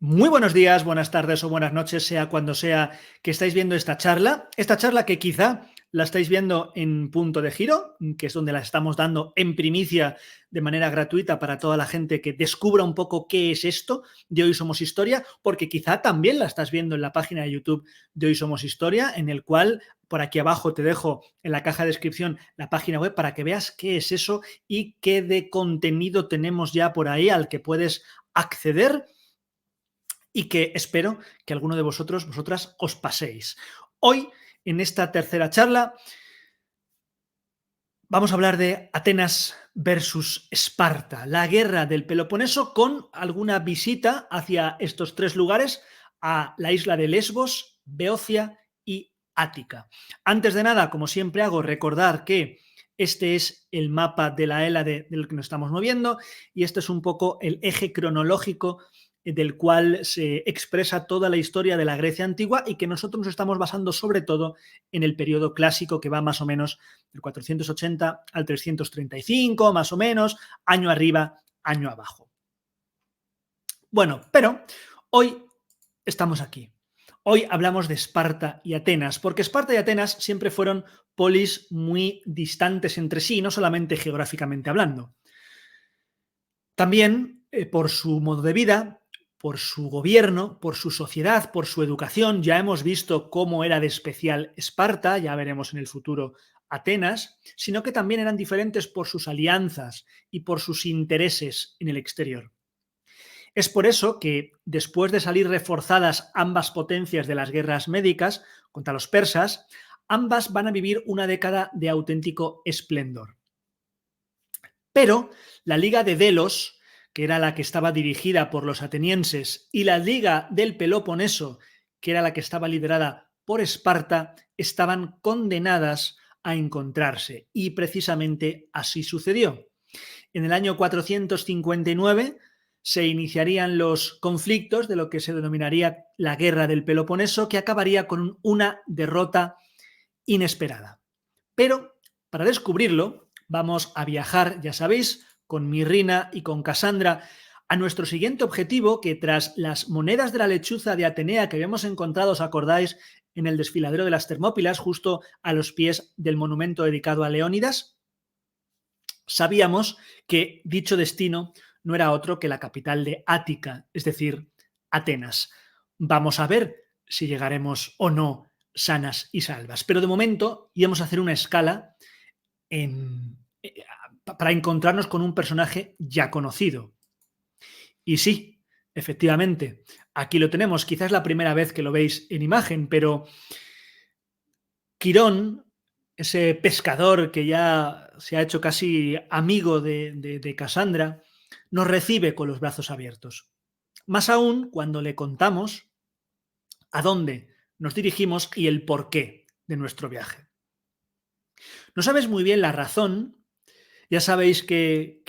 Muy buenos días, buenas tardes o buenas noches, sea cuando sea que estáis viendo esta charla. Esta charla que quizá la estáis viendo en Punto de Giro, que es donde la estamos dando en primicia de manera gratuita para toda la gente que descubra un poco qué es esto de Hoy Somos Historia, porque quizá también la estás viendo en la página de YouTube de Hoy Somos Historia, en el cual por aquí abajo te dejo en la caja de descripción la página web para que veas qué es eso y qué de contenido tenemos ya por ahí al que puedes acceder y que espero que alguno de vosotras, os paséis. Hoy, en esta tercera charla, vamos a hablar de Atenas versus Esparta, la guerra del Peloponeso, con alguna visita hacia estos tres lugares, a la isla de Lesbos, Beocia y Ática. Antes de nada, como siempre hago, recordar que este es el mapa de la Hélade del que nos estamos moviendo y este es un poco el eje cronológico del cual se expresa toda la historia de la Grecia antigua y que nosotros nos estamos basando sobre todo en el periodo clásico que va más o menos del 480 al 335, más o menos, año arriba, año abajo. Bueno, pero hoy estamos aquí. Hoy hablamos de Esparta y Atenas, porque Esparta y Atenas siempre fueron polis muy distantes entre sí, no solamente geográficamente hablando. También por su modo de vida, por su gobierno, por su sociedad, por su educación. Ya hemos visto cómo era de especial Esparta, ya veremos en el futuro Atenas, sino que también eran diferentes por sus alianzas y por sus intereses en el exterior. Es por eso que, después de salir reforzadas ambas potencias de las guerras médicas contra los persas, ambas van a vivir una década de auténtico esplendor. Pero la Liga de Delos, que era la que estaba dirigida por los atenienses, y la Liga del Peloponeso, que era la que estaba liderada por Esparta, estaban condenadas a encontrarse. Y precisamente así sucedió. En el año 459 se iniciarían los conflictos de lo que se denominaría la Guerra del Peloponeso, que acabaría con una derrota inesperada. Pero para descubrirlo, vamos a viajar, ya sabéis, con Mirrina y con Casandra a nuestro siguiente objetivo, que tras las monedas de la lechuza de Atenea que habíamos encontrado, ¿os acordáis?, en el desfiladero de las Termópilas, justo a los pies del monumento dedicado a Leónidas, sabíamos que dicho destino no era otro que la capital de Ática, es decir, Atenas. Vamos a ver si llegaremos o no sanas y salvas. Pero de momento íbamos a hacer una escala para encontrarnos con un personaje ya conocido. Y sí, efectivamente, aquí lo tenemos. Quizás es la primera vez que lo veis en imagen, pero Quirón, ese pescador que ya se ha hecho casi amigo de Casandra, nos recibe con los brazos abiertos. Más aún cuando le contamos a dónde nos dirigimos y el porqué de nuestro viaje. No sabes muy bien la razón. Ya sabéis que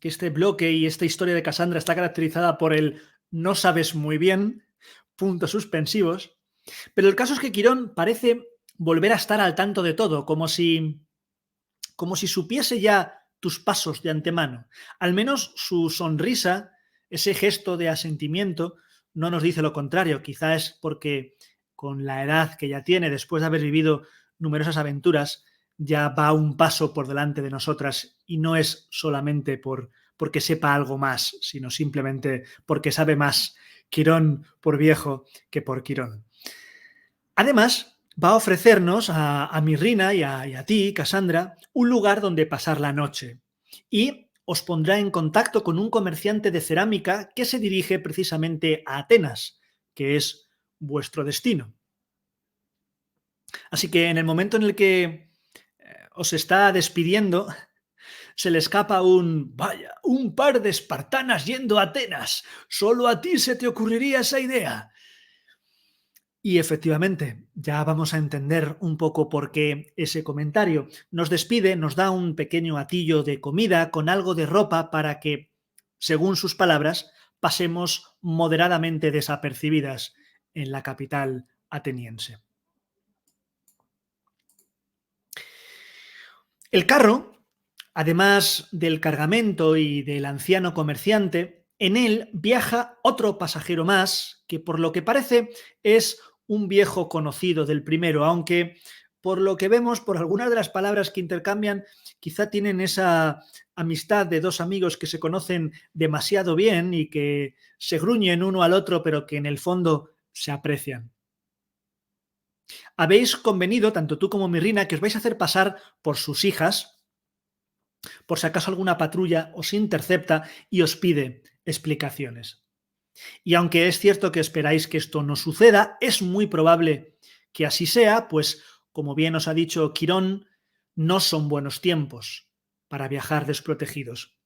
este bloque y esta historia de Casandra está caracterizada por el no sabes muy bien, puntos suspensivos, pero el caso es que Quirón parece volver a estar al tanto de todo, como si supiese ya tus pasos de antemano. Al menos su sonrisa, ese gesto de asentimiento, no nos dice lo contrario. Quizá es porque con la edad que ya tiene, después de haber vivido numerosas aventuras, ya va un paso por delante de nosotras y no es solamente porque sepa algo más, sino simplemente porque sabe más Quirón por viejo que por Quirón. Además, va a ofrecernos a Mirrina y a ti, Casandra, un lugar donde pasar la noche. Y os pondrá en contacto con un comerciante de cerámica que se dirige precisamente a Atenas, que es vuestro destino. Así que en el momento en el que os está despidiendo, se le escapa vaya, un par de espartanas yendo a Atenas. Solo a ti se te ocurriría esa idea. Y efectivamente, ya vamos a entender un poco por qué ese comentario. Nos despide, nos da un pequeño atillo de comida con algo de ropa para que, según sus palabras, pasemos moderadamente desapercibidas en la capital ateniense. El carro, además del cargamento y del anciano comerciante, En él viaja otro pasajero más, que por lo que parece es un viejo conocido del primero, aunque por lo que vemos, por algunas de las palabras que intercambian, quizá tienen esa amistad de dos amigos que se conocen demasiado bien y que se gruñen uno al otro, pero que en el fondo se aprecian. Habéis convenido, tanto tú como Mirrina, que os vais a hacer pasar por sus hijas, por si acaso alguna patrulla os intercepta y os pide explicaciones. Y aunque es cierto que esperáis que esto no suceda, es muy probable que así sea, pues como bien os ha dicho Quirón, no son buenos tiempos para viajar desprotegidos.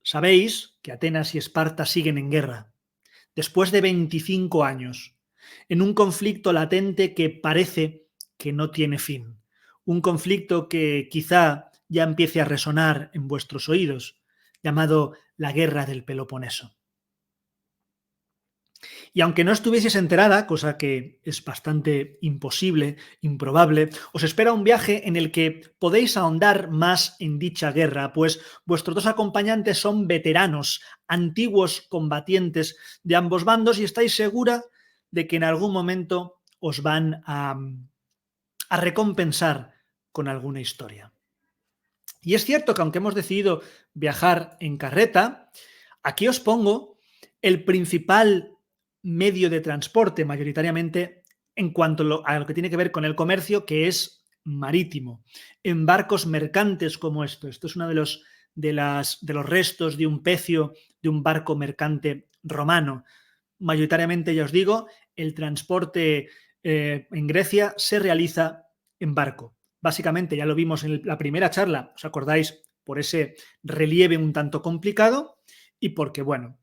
Sabéis que Atenas y Esparta siguen en guerra, después de 25 años, en un conflicto latente que parece que no tiene fin. Un conflicto que quizá ya empiece a resonar en vuestros oídos, llamado la Guerra del Peloponeso. Y aunque no estuvieseis enterada, cosa que es bastante imposible, improbable, os espera un viaje en el que podéis ahondar más en dicha guerra, pues vuestros dos acompañantes son veteranos, antiguos combatientes de ambos bandos y estáis segura de que en algún momento os van a recompensar con alguna historia. Y es cierto que aunque hemos decidido viajar en carreta, aquí os pongo el principal medio de transporte, mayoritariamente en cuanto a lo que tiene que ver con el comercio, que es marítimo, en barcos mercantes como esto. Esto es uno de los restos de un pecio de un barco mercante romano. Mayoritariamente, ya os digo, el transporte en Grecia se realiza en barco. Básicamente, ya lo vimos en la primera charla, ¿os acordáis? Por ese relieve un tanto complicado y porque, bueno,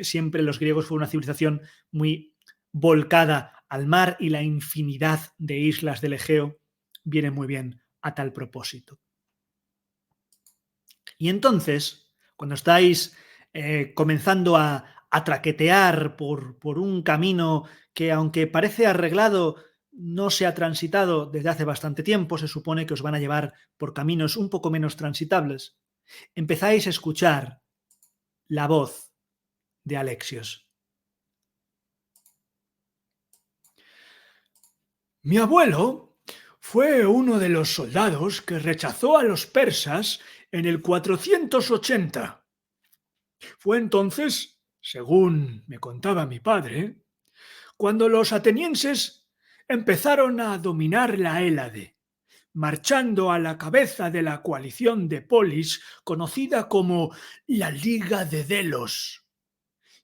siempre los griegos fueron una civilización muy volcada al mar y la infinidad de islas del Egeo viene muy bien a tal propósito. Y entonces, cuando estáis comenzando a traquetear por un camino que, aunque parece arreglado, no se ha transitado desde hace bastante tiempo, se supone que os van a llevar por caminos un poco menos transitables, empezáis a escuchar la voz de Alexios. Mi abuelo fue uno de los soldados que rechazó a los persas en el 480. Fue entonces, según me contaba mi padre, cuando los atenienses empezaron a dominar la Hélade, marchando a la cabeza de la coalición de Polis conocida como la Liga de Delos,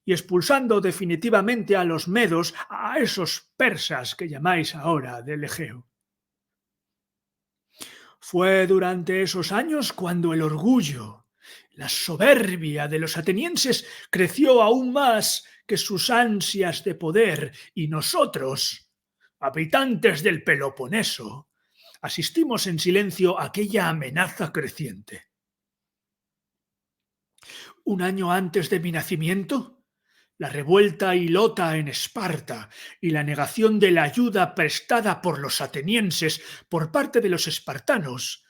y expulsando definitivamente a los medos, a esos persas que llamáis ahora del Egeo. Fue durante esos años cuando el orgullo, la soberbia de los atenienses creció aún más que sus ansias de poder y nosotros, habitantes del Peloponeso, asistimos en silencio a aquella amenaza creciente. Un año antes de mi nacimiento, la revuelta hilota en Esparta y la negación de la ayuda prestada por los atenienses por parte de los espartanos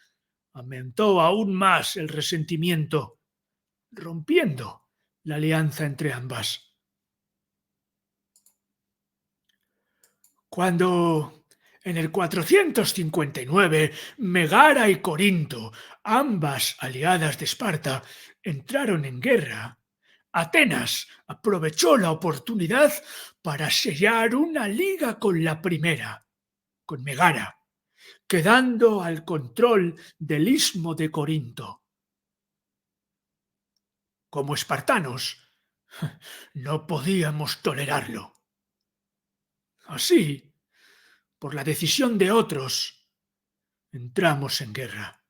aumentó aún más el resentimiento, rompiendo la alianza entre ambas. Cuando en el 459 Megara y Corinto, ambas aliadas de Esparta, entraron en guerra, Atenas aprovechó la oportunidad para sellar una liga con la primera, con Megara, quedando al control del istmo de Corinto. Como espartanos, no podíamos tolerarlo. Así, por la decisión de otros, entramos en guerra.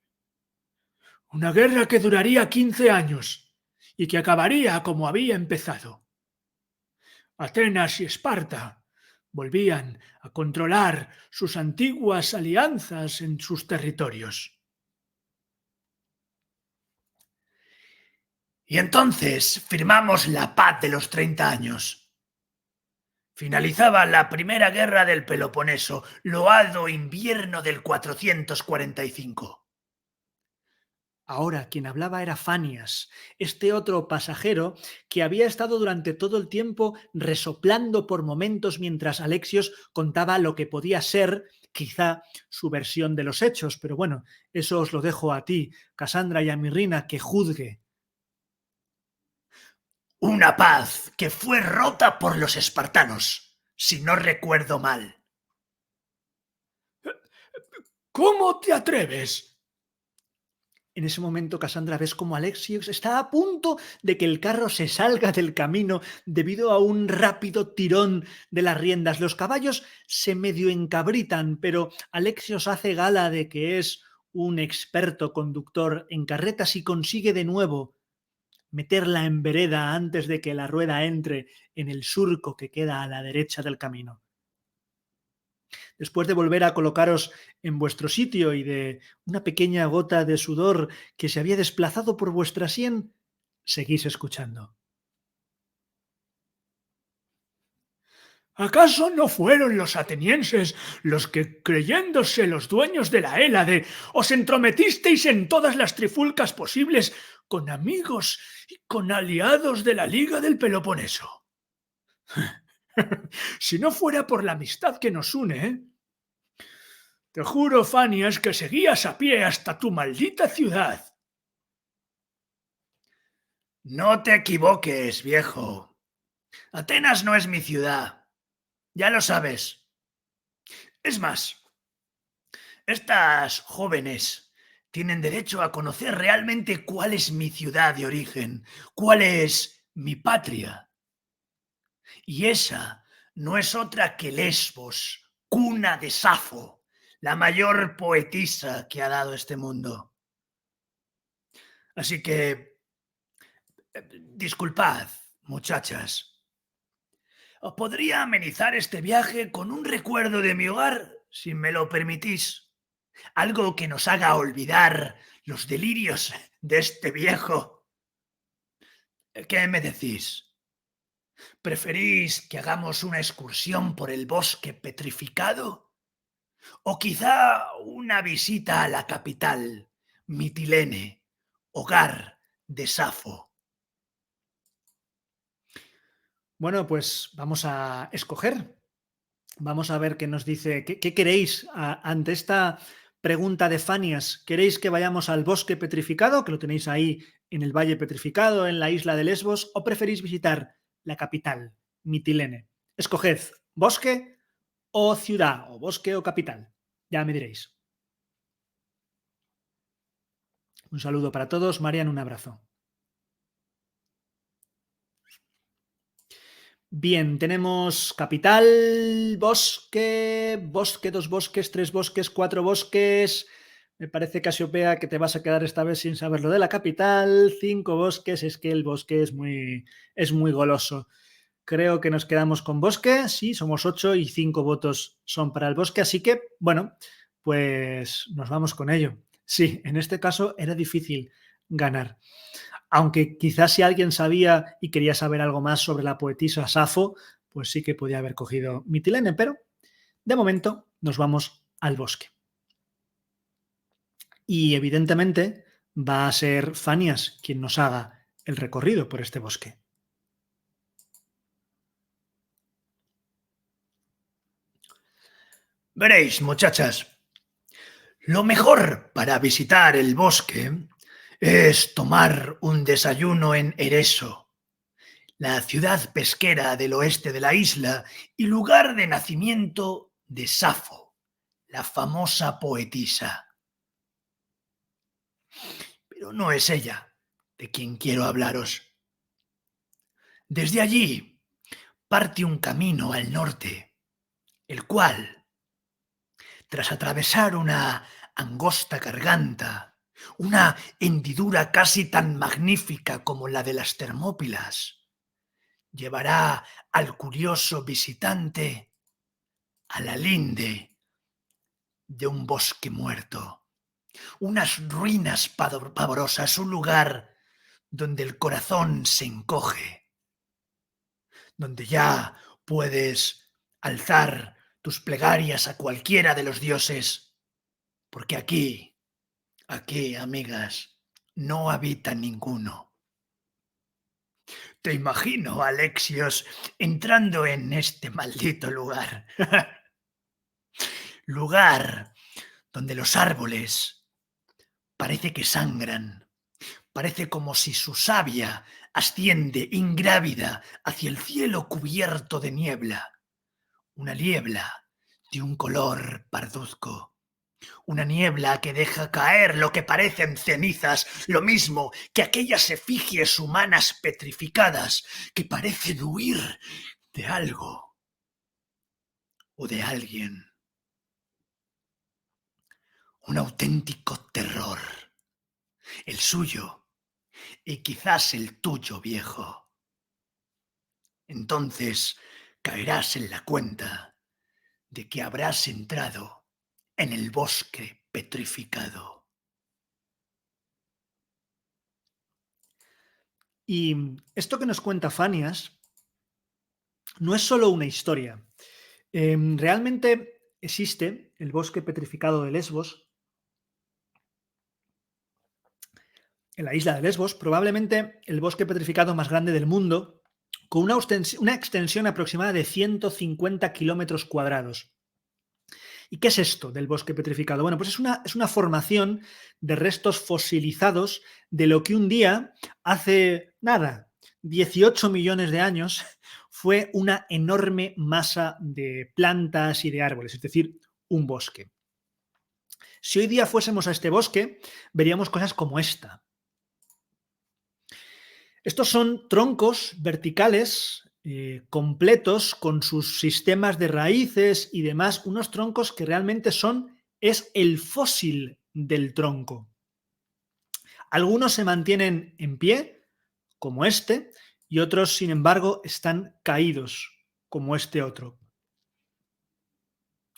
Una guerra que duraría 15 años y que acabaría como había empezado. Atenas y Esparta volvían a controlar sus antiguas alianzas en sus territorios. Y entonces firmamos la paz de los 30 años. Finalizaba la primera guerra del Peloponeso, loado invierno del 445. Ahora quien hablaba era Fanias, este otro pasajero que había estado durante todo el tiempo resoplando por momentos mientras Alexios contaba lo que podía ser quizá su versión de los hechos, pero bueno, eso os lo dejo a ti, Casandra, y a Mirrina que juzgue. Una paz que fue rota por los espartanos, si no recuerdo mal. ¿Cómo te atreves? En ese momento, Cassandra, ves como Alexios está a punto de que el carro se salga del camino debido a un rápido tirón de las riendas. Los caballos se medio encabritan, pero Alexios hace gala de que es un experto conductor en carretas y consigue de nuevo meterla en vereda antes de que la rueda entre en el surco que queda a la derecha del camino. Después de volver a colocaros en vuestro sitio y de una pequeña gota de sudor que se había desplazado por vuestra sien, seguís escuchando. ¿Acaso no fueron los atenienses los que, creyéndose los dueños de la Hélade, os entrometisteis en todas las trifulcas posibles con amigos y con aliados de la Liga del Peloponeso? Si no fuera por la amistad que nos une, te juro, Fanias, que seguías a pie hasta tu maldita ciudad. No te equivoques, viejo. Atenas no es mi ciudad. Ya lo sabes. Es más, estas jóvenes tienen derecho a conocer realmente cuál es mi ciudad de origen, cuál es mi patria. Y esa no es otra que Lesbos, cuna de Safo, la mayor poetisa que ha dado este mundo. Así que, disculpad, muchachas. Podría amenizar este viaje con un recuerdo de mi hogar, si me lo permitís. Algo que nos haga olvidar los delirios de este viejo. ¿Qué me decís? ¿Preferís que hagamos una excursión por el bosque petrificado? ¿O quizá una visita a la capital, Mitilene, hogar de Safo? Bueno, pues vamos a escoger. Vamos a ver qué nos dice. ¿Qué queréis ante esta pregunta de Fanias? ¿Queréis que vayamos al bosque petrificado, que lo tenéis ahí en el valle petrificado, en la isla de Lesbos, o preferís visitar la capital, Mitilene? Escoged bosque o ciudad, o bosque o capital. Ya me diréis. Un saludo para todos. Marian, un abrazo. Bien, tenemos capital, bosque, bosque, dos bosques, tres bosques, cuatro bosques. Me parece, Casiopea, que te vas a quedar esta vez sin saber lo de la capital. Cinco bosques, es que el bosque es muy goloso. Creo que nos quedamos con bosque, sí, somos 8 y 5 votos son para el bosque, así que, bueno, pues nos vamos con ello. Sí, en este caso era difícil ganar. Aunque quizás si alguien sabía y quería saber algo más sobre la poetisa Safo, pues sí que podía haber cogido Mitilene, pero de momento nos vamos al bosque. Y evidentemente va a ser Fanias quien nos haga el recorrido por este bosque. Veréis, muchachas, lo mejor para visitar el bosque es tomar un desayuno en Ereso, la ciudad pesquera del oeste de la isla y lugar de nacimiento de Safo, la famosa poetisa. Pero no es ella de quien quiero hablaros. Desde allí parte un camino al norte, el cual, tras atravesar una angosta garganta, una hendidura casi tan magnífica como la de las Termópilas, llevará al curioso visitante a la linde de un bosque muerto, unas ruinas pavorosas, un lugar donde el corazón se encoge, donde ya puedes alzar tus plegarias a cualquiera de los dioses, porque aquí, amigas, no habita ninguno. Te imagino, Alexios, entrando en este maldito lugar. Lugar donde los árboles parece que sangran. Parece como si su savia asciende ingrávida hacia el cielo cubierto de niebla. Una niebla de un color parduzco. Una niebla que deja caer lo que parecen cenizas, lo mismo que aquellas efigies humanas petrificadas que parecen huir de algo o de alguien. Un auténtico terror. El suyo y quizás el tuyo, viejo. Entonces caerás en la cuenta de que habrás entrado en el bosque petrificado. Y esto que nos cuenta Fanias no es solo una historia. Realmente existe el bosque petrificado de Lesbos, en la isla de Lesbos, probablemente el bosque petrificado más grande del mundo, con una extensión aproximada de 150 kilómetros cuadrados. ¿Y qué es esto del bosque petrificado? Bueno, pues es una formación de restos fosilizados de lo que un día, hace nada, 18 millones de años, fue una enorme masa de plantas y de árboles, es decir, un bosque. Si hoy día fuésemos a este bosque, veríamos cosas como esta. Estos son troncos verticales completos con sus sistemas de raíces y demás, unos troncos que realmente es el fósil del tronco. Algunos se mantienen en pie, como este, y otros, sin embargo, están caídos, como este otro.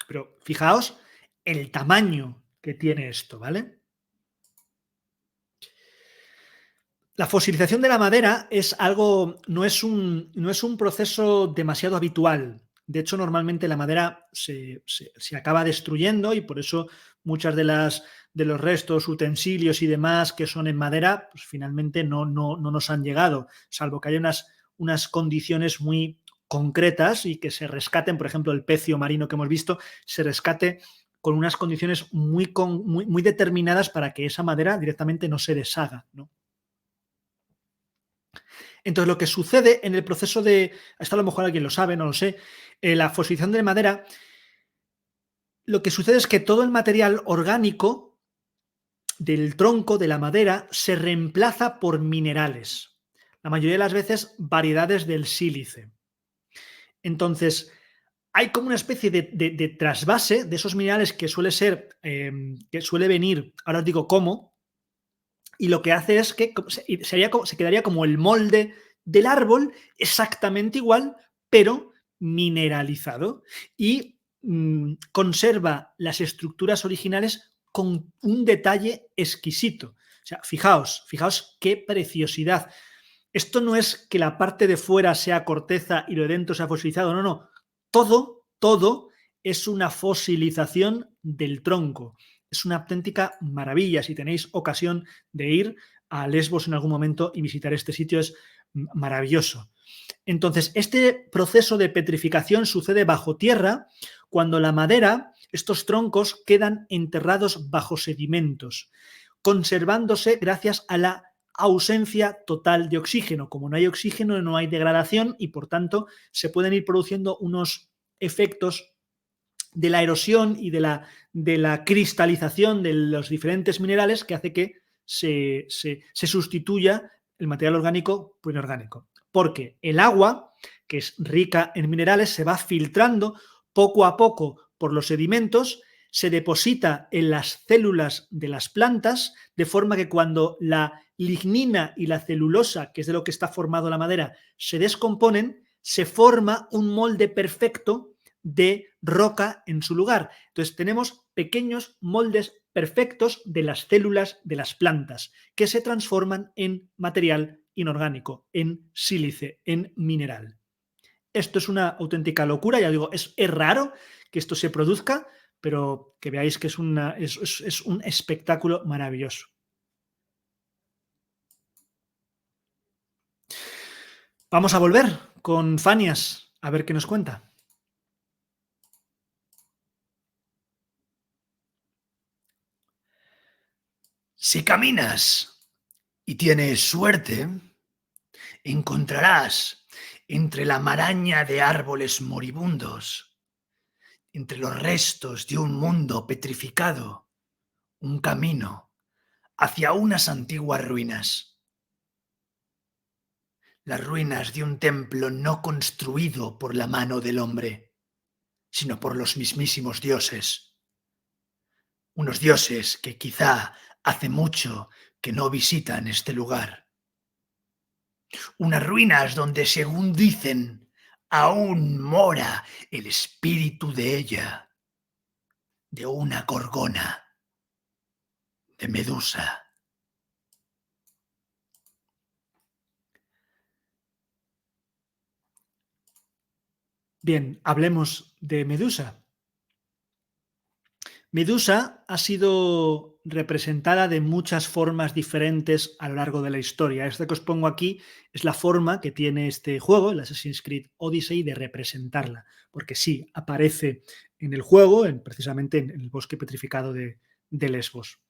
Pero fijaos el tamaño que tiene esto, ¿vale? La fosilización de la madera es algo, no es un proceso demasiado habitual. De hecho, normalmente la madera se acaba destruyendo y por eso muchas de los restos, utensilios y demás que son en madera, pues finalmente no nos han llegado, salvo que haya unas condiciones muy concretas y que se rescaten, por ejemplo, el pecio marino que hemos visto, se rescate con unas condiciones muy determinadas para que esa madera directamente no se deshaga, ¿no? Entonces, lo que sucede en el proceso esto a lo mejor alguien lo sabe, no lo sé, la fosilización de madera, lo que sucede es que todo el material orgánico del tronco, de la madera, se reemplaza por minerales. La mayoría de las veces, variedades del sílice. Entonces, hay como una especie de trasvase de esos minerales que que suele venir, ahora os digo cómo, y lo que hace es que se quedaría como el molde del árbol exactamente igual, pero mineralizado y conserva las estructuras originales con un detalle exquisito. O sea, fijaos qué preciosidad. Esto no es que la parte de fuera sea corteza y lo de dentro sea fosilizado, no. Todo es una fosilización del tronco. Es una auténtica maravilla. Si tenéis ocasión de ir a Lesbos en algún momento y visitar este sitio, es maravilloso. Entonces, este proceso de petrificación sucede bajo tierra cuando la madera, estos troncos, quedan enterrados bajo sedimentos, conservándose gracias a la ausencia total de oxígeno. Como no hay oxígeno, no hay degradación y, por tanto, se pueden ir produciendo unos efectos de la erosión y de la cristalización de los diferentes minerales que hace que se sustituya el material orgánico por inorgánico. Porque el agua, que es rica en minerales, se va filtrando poco a poco por los sedimentos, se deposita en las células de las plantas, de forma que cuando la lignina y la celulosa, que es de lo que está formado la madera, se descomponen, se forma un molde perfecto de roca en su lugar. Entonces tenemos pequeños moldes perfectos de las células de las plantas que se transforman en material inorgánico, en sílice, en mineral. Esto es una auténtica locura, ya digo, es raro que esto se produzca, pero que veáis que es un espectáculo maravilloso. Vamos a volver con Fanias a ver qué nos cuenta. Si caminas y tienes suerte, encontrarás entre la maraña de árboles moribundos, entre los restos de un mundo petrificado, un camino hacia unas antiguas ruinas. Las ruinas de un templo no construido por la mano del hombre, sino por los mismísimos dioses. Unos dioses que quizá hace mucho que no visitan este lugar. Unas ruinas donde, según dicen, aún mora el espíritu de ella, de una gorgona, de Medusa. Bien, hablemos de Medusa. Medusa ha sido representada de muchas formas diferentes a lo largo de la historia. Esta que os pongo aquí es la forma que tiene este juego, el Assassin's Creed Odyssey, de representarla, porque sí, aparece en el juego, precisamente en el bosque petrificado de Lesbos.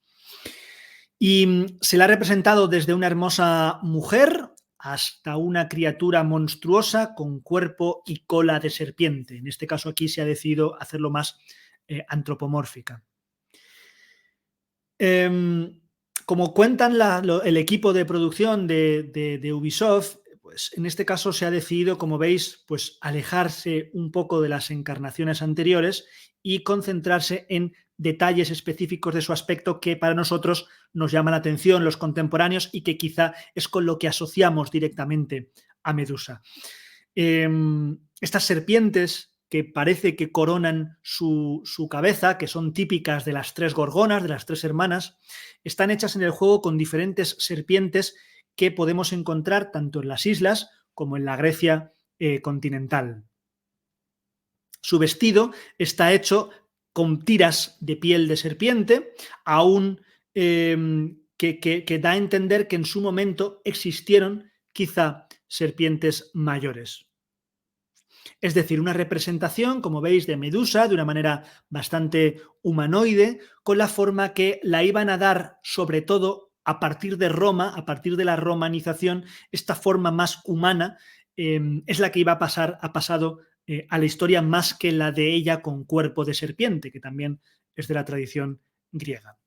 Y se la ha representado desde una hermosa mujer hasta una criatura monstruosa con cuerpo y cola de serpiente. En este caso aquí se ha decidido hacerlo más antropomórfica. Como cuentan el equipo de producción de Ubisoft, pues en este caso se ha decidido, como veis, pues alejarse un poco de las encarnaciones anteriores y concentrarse en detalles específicos de su aspecto que para nosotros nos llaman la atención, los contemporáneos, y que quizá es con lo que asociamos directamente a Medusa. Estas serpientes que parece que coronan su cabeza, que son típicas de las tres gorgonas, de las tres hermanas, están hechas en el juego con diferentes serpientes que podemos encontrar tanto en las islas como en la Grecia continental. Su vestido está hecho con tiras de piel de serpiente, aún que da a entender que en su momento existieron quizá serpientes mayores. Es decir, una representación, como veis, de Medusa de una manera bastante humanoide, con la forma que la iban a dar, sobre todo a partir de Roma, a partir de la romanización, esta forma más humana es la que iba ha pasado a la historia más que la de ella con cuerpo de serpiente, que también es de la tradición griega.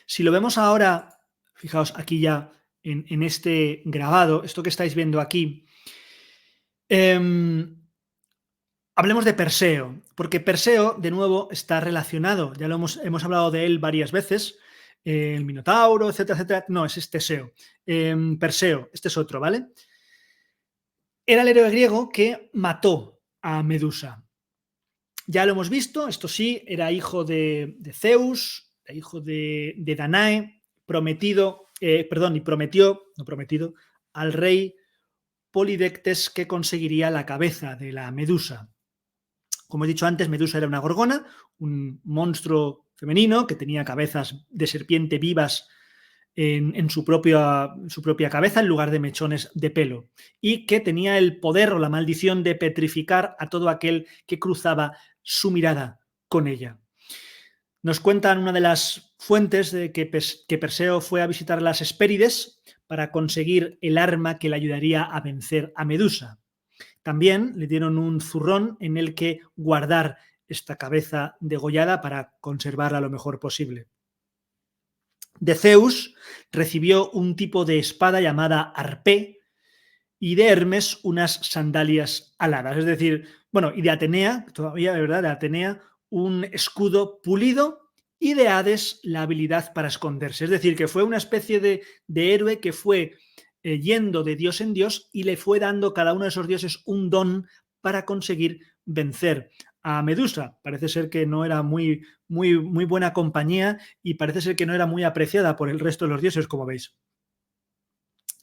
Si lo vemos ahora, fijaos aquí ya en este grabado, esto que estáis viendo aquí, hablemos de Perseo, porque Perseo, de nuevo, está relacionado. Ya lo hemos hablado de él varias veces. El Minotauro, etcétera, etcétera. No, ese es Teseo. Perseo, este es otro, ¿vale? Era el héroe griego que mató a Medusa. Ya lo hemos visto, esto sí, era hijo de Zeus, hijo de Danae, prometió al rey Polidectes que conseguiría la cabeza de la Medusa. Como he dicho antes, Medusa era una gorgona, un monstruo femenino que tenía cabezas de serpiente vivas en su propia cabeza en lugar de mechones de pelo, y que tenía el poder o la maldición de petrificar a todo aquel que cruzaba su mirada con ella. Nos cuentan una de las fuentes de que Perseo fue a visitar las Hespérides para conseguir el arma que le ayudaría a vencer a Medusa. También le dieron un zurrón en el que guardar esta cabeza degollada para conservarla lo mejor posible. De Zeus recibió un tipo de espada llamada arpé y de Hermes unas sandalias aladas. Es decir, bueno, y de Atenea, todavía de verdad, de Atenea, un escudo pulido, y de Hades la habilidad para esconderse. Es decir, que fue una especie de héroe que fue yendo de dios en dios y le fue dando cada uno de esos dioses un don para conseguir vencer a Medusa. Parece ser que no era muy buena compañía y parece ser que no era muy apreciada por el resto de los dioses, como veis.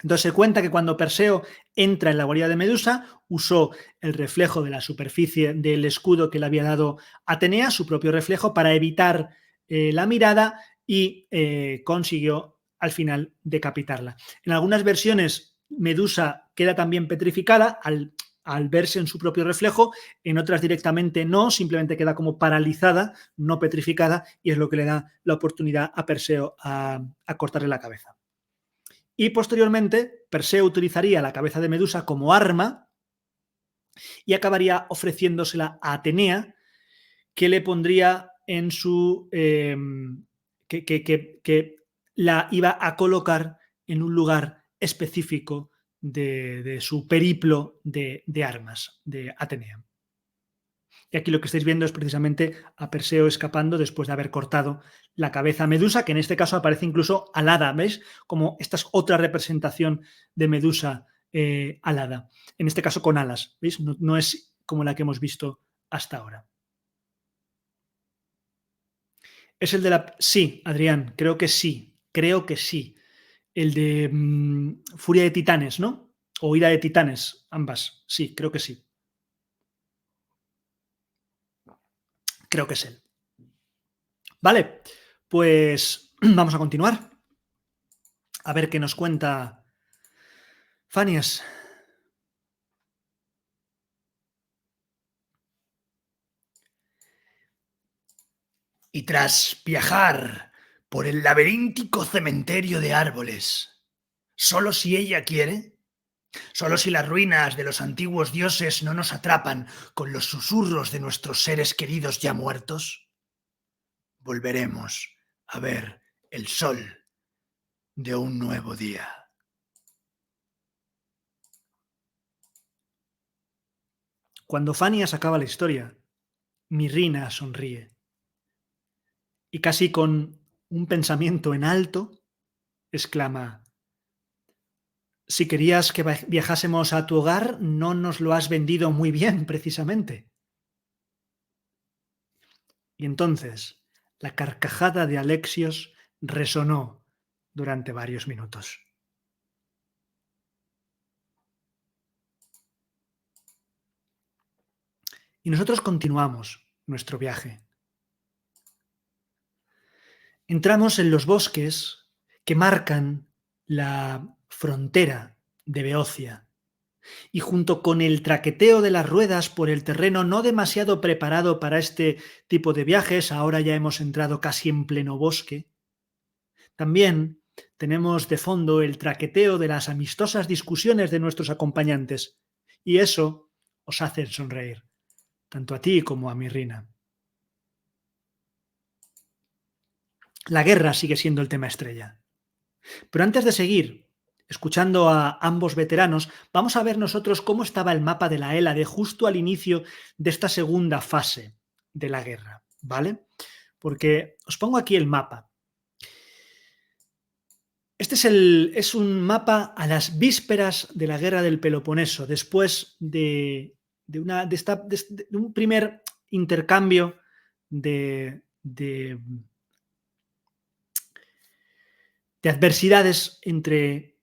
Entonces se cuenta que cuando Perseo entra en la guarida de Medusa, usó el reflejo de la superficie del escudo que le había dado Atenea, su propio reflejo, para evitar la mirada y consiguió al final decapitarla. En algunas versiones Medusa queda también petrificada al verse en su propio reflejo, en otras directamente no, simplemente queda como paralizada, no petrificada, y es lo que le da la oportunidad a Perseo a cortarle la cabeza. Y posteriormente, Perseo utilizaría la cabeza de Medusa como arma y acabaría ofreciéndosela a Atenea, que le pondría en su... que la iba a colocar en un lugar específico de su periplo de armas de Atenea. Y aquí lo que estáis viendo es precisamente a Perseo escapando después de haber cortado la cabeza a Medusa, que en este caso aparece incluso alada, ¿veis? Como esta es otra representación de Medusa alada, en este caso con alas, ¿veis? No es como la que hemos visto hasta ahora. Es el de la... Sí, Adrián, creo que sí, El de Furia de Titanes, ¿no? O Ira de Titanes, ambas. Sí, creo que sí. Creo que es él. Vale, pues vamos a continuar. A ver qué nos cuenta Fanias. Y tras viajar por el laberíntico cementerio de árboles, solo si ella quiere, solo si las ruinas de los antiguos dioses no nos atrapan con los susurros de nuestros seres queridos ya muertos, volveremos a ver el sol de un nuevo día. Cuando Fanias acaba la historia, Mirrina sonríe y casi con un pensamiento en alto exclama: si querías que viajásemos a tu hogar, no nos lo has vendido muy bien, precisamente. Y entonces la carcajada de Alexios resonó durante varios minutos. Y nosotros continuamos nuestro viaje. Entramos en los bosques que marcan la frontera de Beocia, y junto con el traqueteo de las ruedas por el terreno no demasiado preparado para este tipo de viajes, ahora ya hemos entrado casi en pleno bosque, también tenemos de fondo el traqueteo de las amistosas discusiones de nuestros acompañantes, y eso os hace sonreír, tanto a ti como a Mirrina. La guerra sigue siendo el tema estrella. Pero antes de seguir escuchando a ambos veteranos, vamos a ver nosotros cómo estaba el mapa de la Hélade justo al inicio de esta segunda fase de la guerra, ¿vale? Porque os pongo aquí el mapa. Este es un mapa a las vísperas de la guerra del Peloponeso, después de un primer intercambio de adversidades entre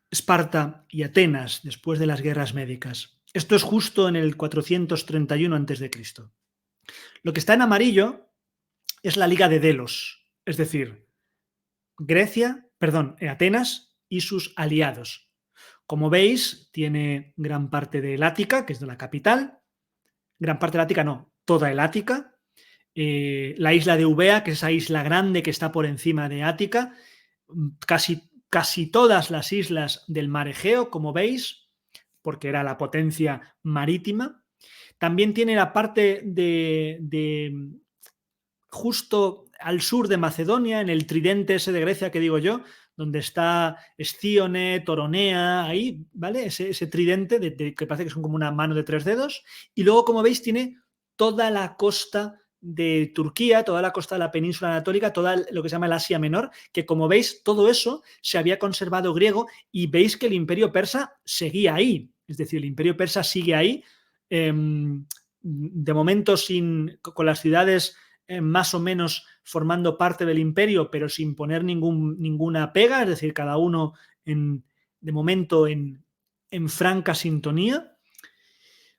Esparta y Atenas después de las guerras médicas. Esto es justo en el 431 a.C. Lo que está en amarillo es la Liga de Delos, es decir, Atenas y sus aliados. Como veis, tiene gran parte del Ática, que es de la capital, gran parte del Ática no, toda el Ática, la isla de Eubea, que es esa isla grande que está por encima de Ática, casi todas las islas del mar Egeo, como veis, porque era la potencia marítima. También tiene la parte de justo al sur de Macedonia, en el tridente ese de Grecia que digo yo, donde está Escíone, Toronea, ahí, ¿vale? Ese tridente que parece que son como una mano de 3 dedos. Y luego, como veis, tiene toda la costa de Turquía, toda la costa de la península anatólica, toda lo que se llama el Asia Menor, que como veis, todo eso se había conservado griego, y veis que el imperio persa seguía ahí. Es decir, el imperio persa sigue ahí, de momento con las ciudades más o menos formando parte del imperio, pero sin poner ninguna pega, es decir, cada uno de momento en franca sintonía,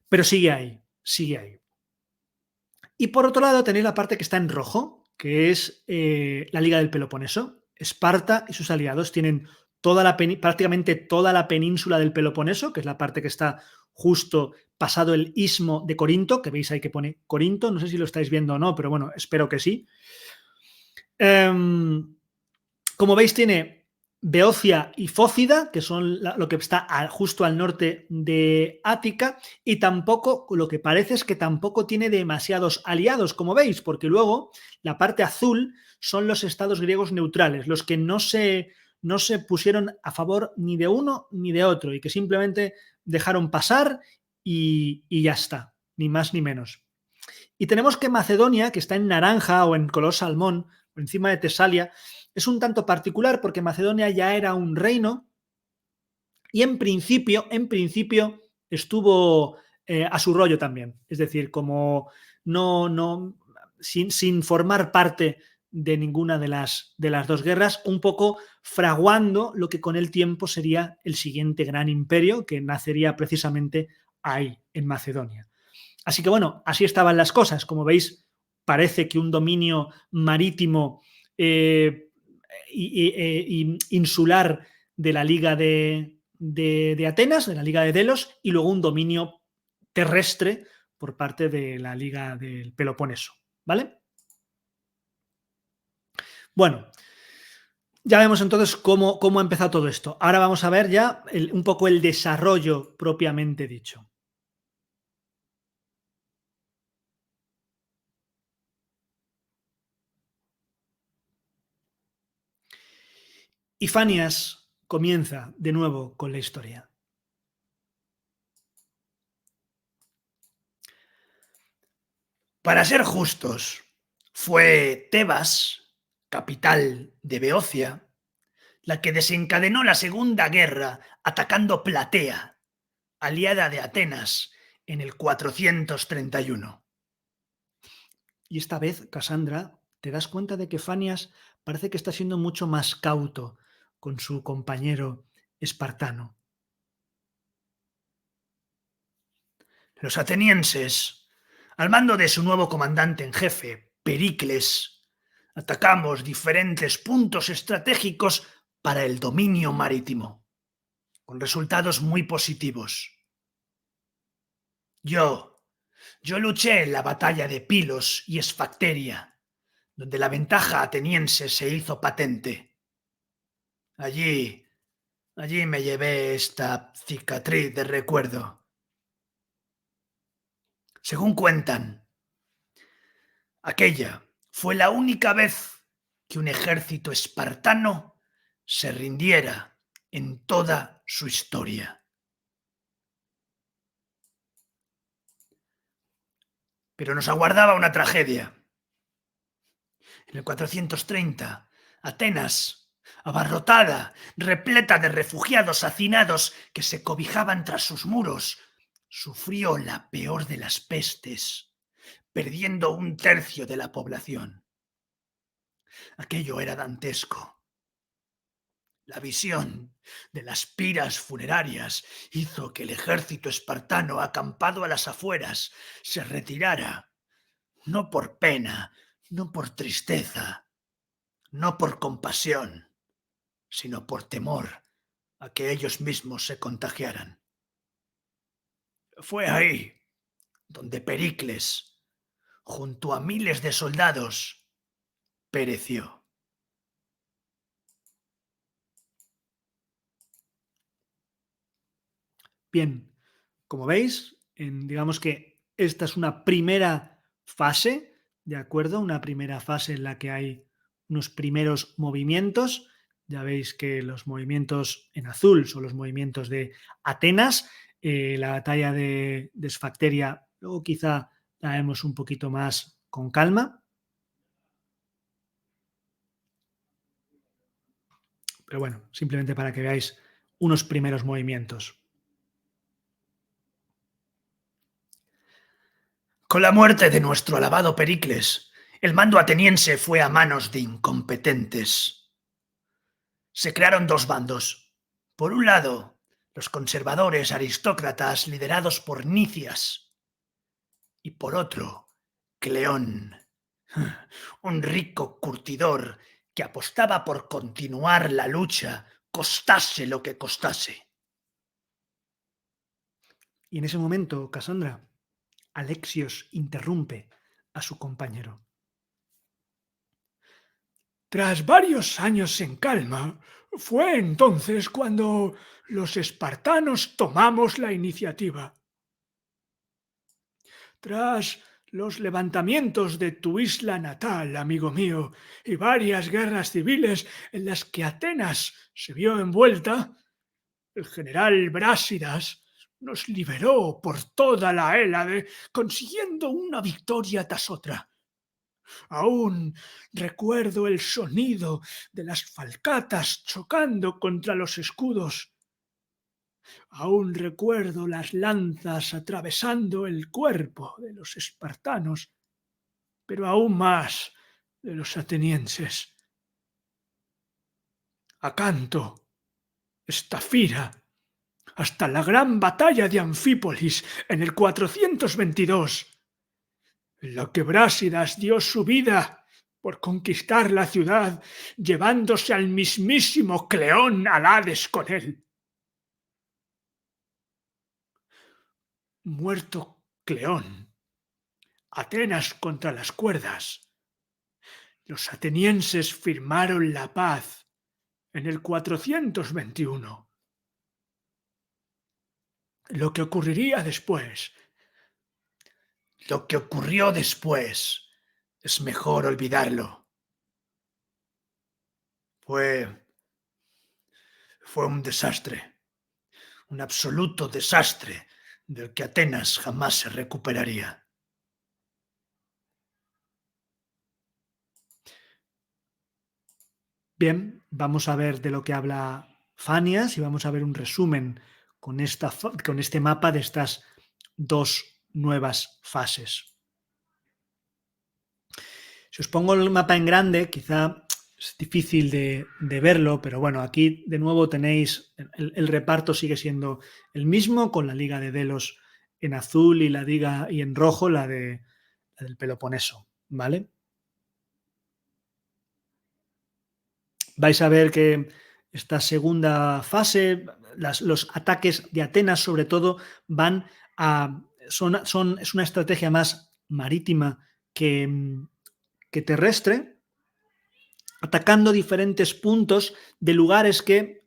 pero sigue ahí. Y por otro lado tenéis la parte que está en rojo, que es la Liga del Peloponeso. Esparta y sus aliados tienen prácticamente toda la península del Peloponeso, que es la parte que está justo pasado el istmo de Corinto, que veis ahí que pone Corinto, no sé si lo estáis viendo o no, pero bueno, espero que sí. Como veis, tiene Beocia y Fócida, que son lo que está justo al norte de Ática, y tampoco, lo que parece es que tampoco tiene demasiados aliados, como veis, porque luego la parte azul son los estados griegos neutrales, los que no se pusieron a favor ni de uno ni de otro, y que simplemente dejaron pasar y ya está, ni más ni menos. Y tenemos que Macedonia, que está en naranja o en color salmón, por encima de Tesalia, es un tanto particular porque Macedonia ya era un reino y en principio estuvo a su rollo también. Es decir, como sin formar parte de ninguna de las dos guerras, un poco fraguando lo que con el tiempo sería el siguiente gran imperio que nacería precisamente ahí, en Macedonia. Así que bueno, así estaban las cosas. Como veis, parece que un dominio marítimo insular de la Liga de Atenas, de la Liga de Delos, y luego un dominio terrestre por parte de la Liga del Peloponeso. ¿Vale? Bueno, ya vemos entonces cómo ha empezado todo esto. Ahora vamos a ver ya un poco el desarrollo propiamente dicho. Y Fanias comienza de nuevo con la historia. Para ser justos, fue Tebas, capital de Beocia, la que desencadenó la Segunda Guerra atacando Platea, aliada de Atenas, en el 431. Y esta vez, Cassandra, te das cuenta de que Fanias parece que está siendo mucho más cauto con su compañero espartano. Los atenienses, al mando de su nuevo comandante en jefe, Pericles, atacamos diferentes puntos estratégicos para el dominio marítimo, con resultados muy positivos. Yo luché en la batalla de Pilos y Esfacteria, donde la ventaja ateniense se hizo patente. Allí me llevé esta cicatriz de recuerdo. Según cuentan, aquella fue la única vez que un ejército espartano se rindiera en toda su historia. Pero nos aguardaba una tragedia. En el 430, Atenas, abarrotada, repleta de refugiados hacinados que se cobijaban tras sus muros, sufrió la peor de las pestes, perdiendo 1/3 de la población. Aquello era dantesco. La visión de las piras funerarias hizo que el ejército espartano acampado a las afueras se retirara, no por pena, no por tristeza, no por compasión, sino por temor a que ellos mismos se contagiaran. Fue ahí donde Pericles, junto a miles de soldados, pereció. Bien, como veis, digamos que esta es una primera fase, ¿de acuerdo? Una primera fase en la que hay unos primeros movimientos. Ya veis que los movimientos en azul son los movimientos de Atenas, la batalla de Esfacteria, luego quizá la vemos un poquito más con calma. Pero bueno, simplemente para que veáis unos primeros movimientos. Con la muerte de nuestro alabado Pericles, el mando ateniense fue a manos de incompetentes. Se crearon dos bandos. Por un lado, los conservadores aristócratas liderados por Nicias. Y por otro, Cleón, un rico curtidor que apostaba por continuar la lucha costase lo que costase. Y en ese momento, Casandra, Alexios interrumpe a su compañero. Tras varios años en calma, fue entonces cuando los espartanos tomamos la iniciativa. Tras los levantamientos de tu isla natal, amigo mío, y varias guerras civiles en las que Atenas se vio envuelta, el general Brásidas nos liberó por toda la Hélade, consiguiendo una victoria tras otra. Aún recuerdo el sonido de las falcatas chocando contra los escudos. Aún recuerdo las lanzas atravesando el cuerpo de los espartanos, pero aún más de los atenienses. Acanto, Estafira, hasta la gran batalla de Anfípolis en el 422, en la que Brásidas dio su vida por conquistar la ciudad, llevándose al mismísimo Cleón Alades con él. Muerto Cleón, Atenas contra las cuerdas, los atenienses firmaron la paz en el 421. Lo que ocurriría después, Lo que ocurrió después es mejor olvidarlo. Fue un desastre, un absoluto desastre del que Atenas jamás se recuperaría. Bien, vamos a ver de lo que habla Fanias y vamos a ver un resumen con este mapa de estas dos nuevas fases. Si os pongo el mapa en grande, quizá es difícil de verlo, pero bueno, aquí de nuevo tenéis, el reparto sigue siendo el mismo, con la Liga de Delos en azul y la liga y en rojo la del Peloponeso, ¿vale? Vais a ver que esta segunda fase, los ataques de Atenas sobre todo van a... es una estrategia más marítima que terrestre, atacando diferentes puntos de lugares que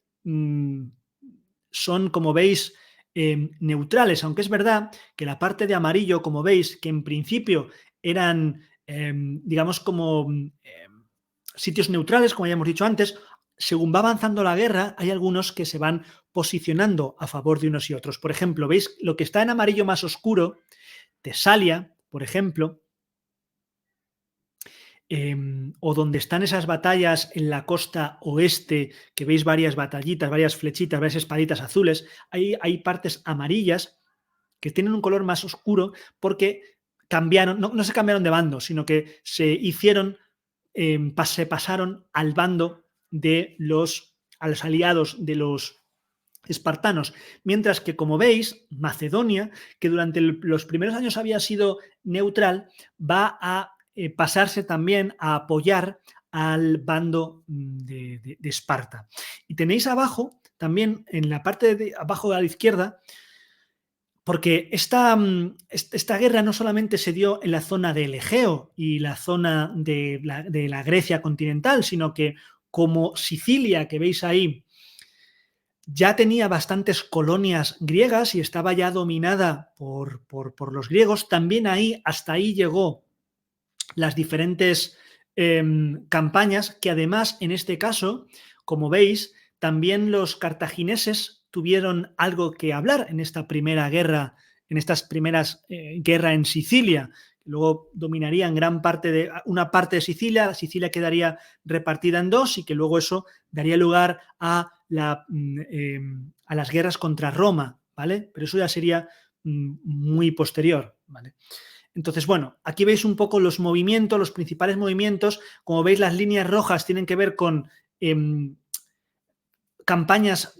son, como veis, neutrales, aunque es verdad que la parte de amarillo, como veis, que en principio eran, digamos, como sitios neutrales, como ya hemos dicho antes, según va avanzando la guerra, hay algunos que se van posicionando a favor de unos y otros. Por ejemplo, veis lo que está en amarillo más oscuro, Tesalia, por ejemplo, o donde están esas batallas en la costa oeste, que veis varias batallitas, varias flechitas, varias espaditas azules, hay partes amarillas que tienen un color más oscuro porque cambiaron, no se cambiaron de bando, sino que se hicieron, se pasaron al bando de a los aliados de los espartanos, mientras que, como veis, Macedonia, que durante los primeros años había sido neutral, va a pasarse también a apoyar al bando de Esparta. Y tenéis abajo, también en la parte de abajo a la izquierda, porque esta guerra no solamente se dio en la zona del Egeo y la zona de la Grecia continental, sino que como Sicilia, que veis ahí, ya tenía bastantes colonias griegas y estaba ya dominada por los griegos, también hasta ahí llegó las diferentes campañas, que además en este caso, como veis, también los cartagineses tuvieron algo que hablar en esta primera guerra, en estas primeras guerras en Sicilia. Luego dominarían una parte de Sicilia, Sicilia quedaría repartida en dos y que luego eso daría lugar a las guerras contra Roma, ¿vale? Pero eso ya sería muy posterior, ¿vale? Entonces, bueno, aquí veis un poco los movimientos, los principales movimientos. Como veis, las líneas rojas tienen que ver con campañas,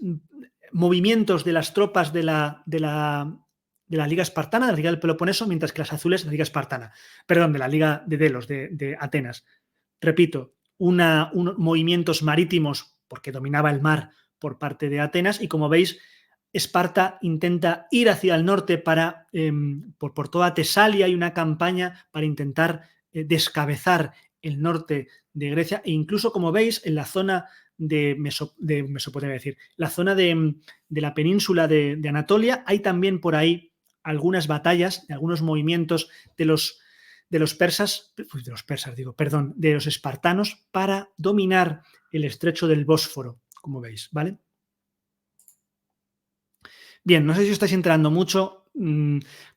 movimientos de las tropas de la Liga Espartana, de la Liga del Peloponeso, mientras que las azules de la Liga Espartana. Perdón, de la Liga de Delos, de Atenas. Repito, movimientos marítimos, porque dominaba el mar por parte de Atenas y, como veis, Esparta intenta ir hacia el norte por toda Tesalia. Hay una campaña para intentar descabezar el norte de Grecia e incluso, como veis, en la zona de Mesopotamia, es decir, la zona de la península de Anatolia, hay también por ahí algunas batallas, algunos movimientos de los persas, de los espartanos para dominar el estrecho del Bósforo, como veis, ¿vale? Bien, no sé si os estáis enterando mucho,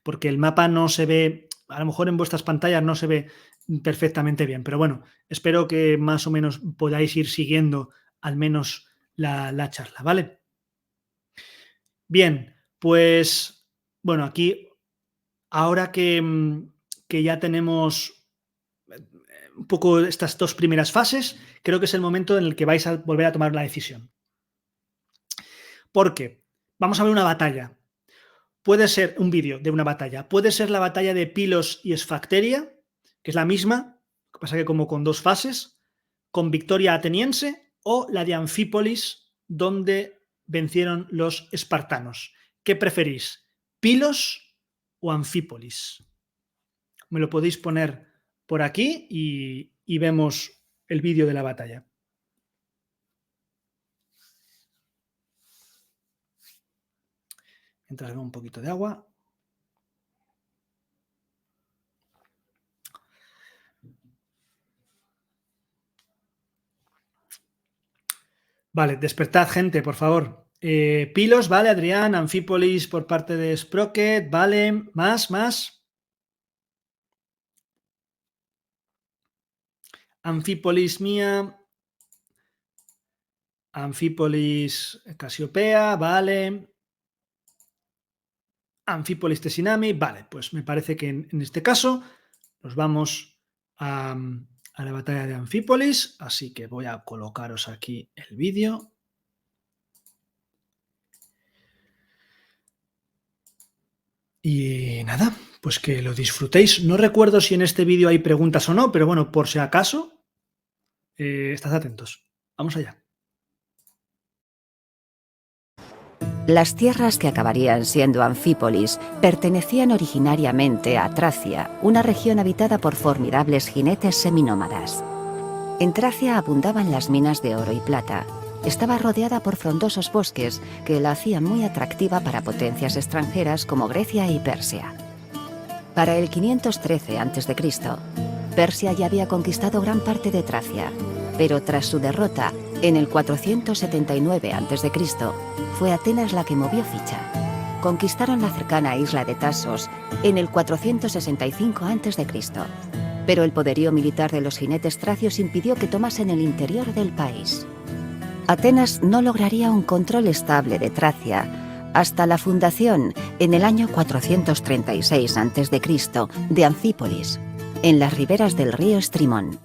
porque el mapa no se ve, a lo mejor en vuestras pantallas no se ve perfectamente bien, pero bueno, espero que más o menos podáis ir siguiendo al menos la charla, ¿vale? Bien, pues bueno, aquí, ahora que ya tenemos un poco estas dos primeras fases, creo que es el momento en el que vais a volver a tomar la decisión. Porque vamos a ver una batalla. Puede ser un vídeo de una batalla. Puede ser la batalla de Pilos y Esfacteria, que es la misma, lo que pasa que como con dos fases, con victoria ateniense, o la de Anfípolis, donde vencieron los espartanos. ¿Qué preferís? ¿Pilos o Anfípolis? Me lo podéis poner por aquí y vemos el vídeo de la batalla. Mientras bebo un poquito de agua. Vale, despertad, gente, por favor. Pilos, vale, Adrián. Anfípolis por parte de Sprocket, vale. Más. Anfípolis mía. Anfípolis Casiopea, vale. Anfípolis Tesinami, vale. Pues me parece que en este caso nos vamos a la batalla de Anfípolis, así que voy a colocaros aquí el vídeo. Y nada, pues que lo disfrutéis. No recuerdo si en este vídeo hay preguntas o no, pero bueno, por si acaso, estad atentos. Vamos allá. Las tierras que acabarían siendo Anfípolis pertenecían originariamente a Tracia, una región habitada por formidables jinetes seminómadas. En Tracia abundaban las minas de oro y plata. Estaba rodeada por frondosos bosques que la hacían muy atractiva para potencias extranjeras como Grecia y Persia. Para el 513 a.C., Persia ya había conquistado gran parte de Tracia, pero tras su derrota, en el 479 a.C., fue Atenas la que movió ficha. Conquistaron la cercana isla de Tasos en el 465 a.C., pero el poderío militar de los jinetes tracios impidió que tomasen el interior del país. Atenas no lograría un control estable de Tracia hasta la fundación, en el año 436 a.C., de Anfípolis, en las riberas del río Estrimón.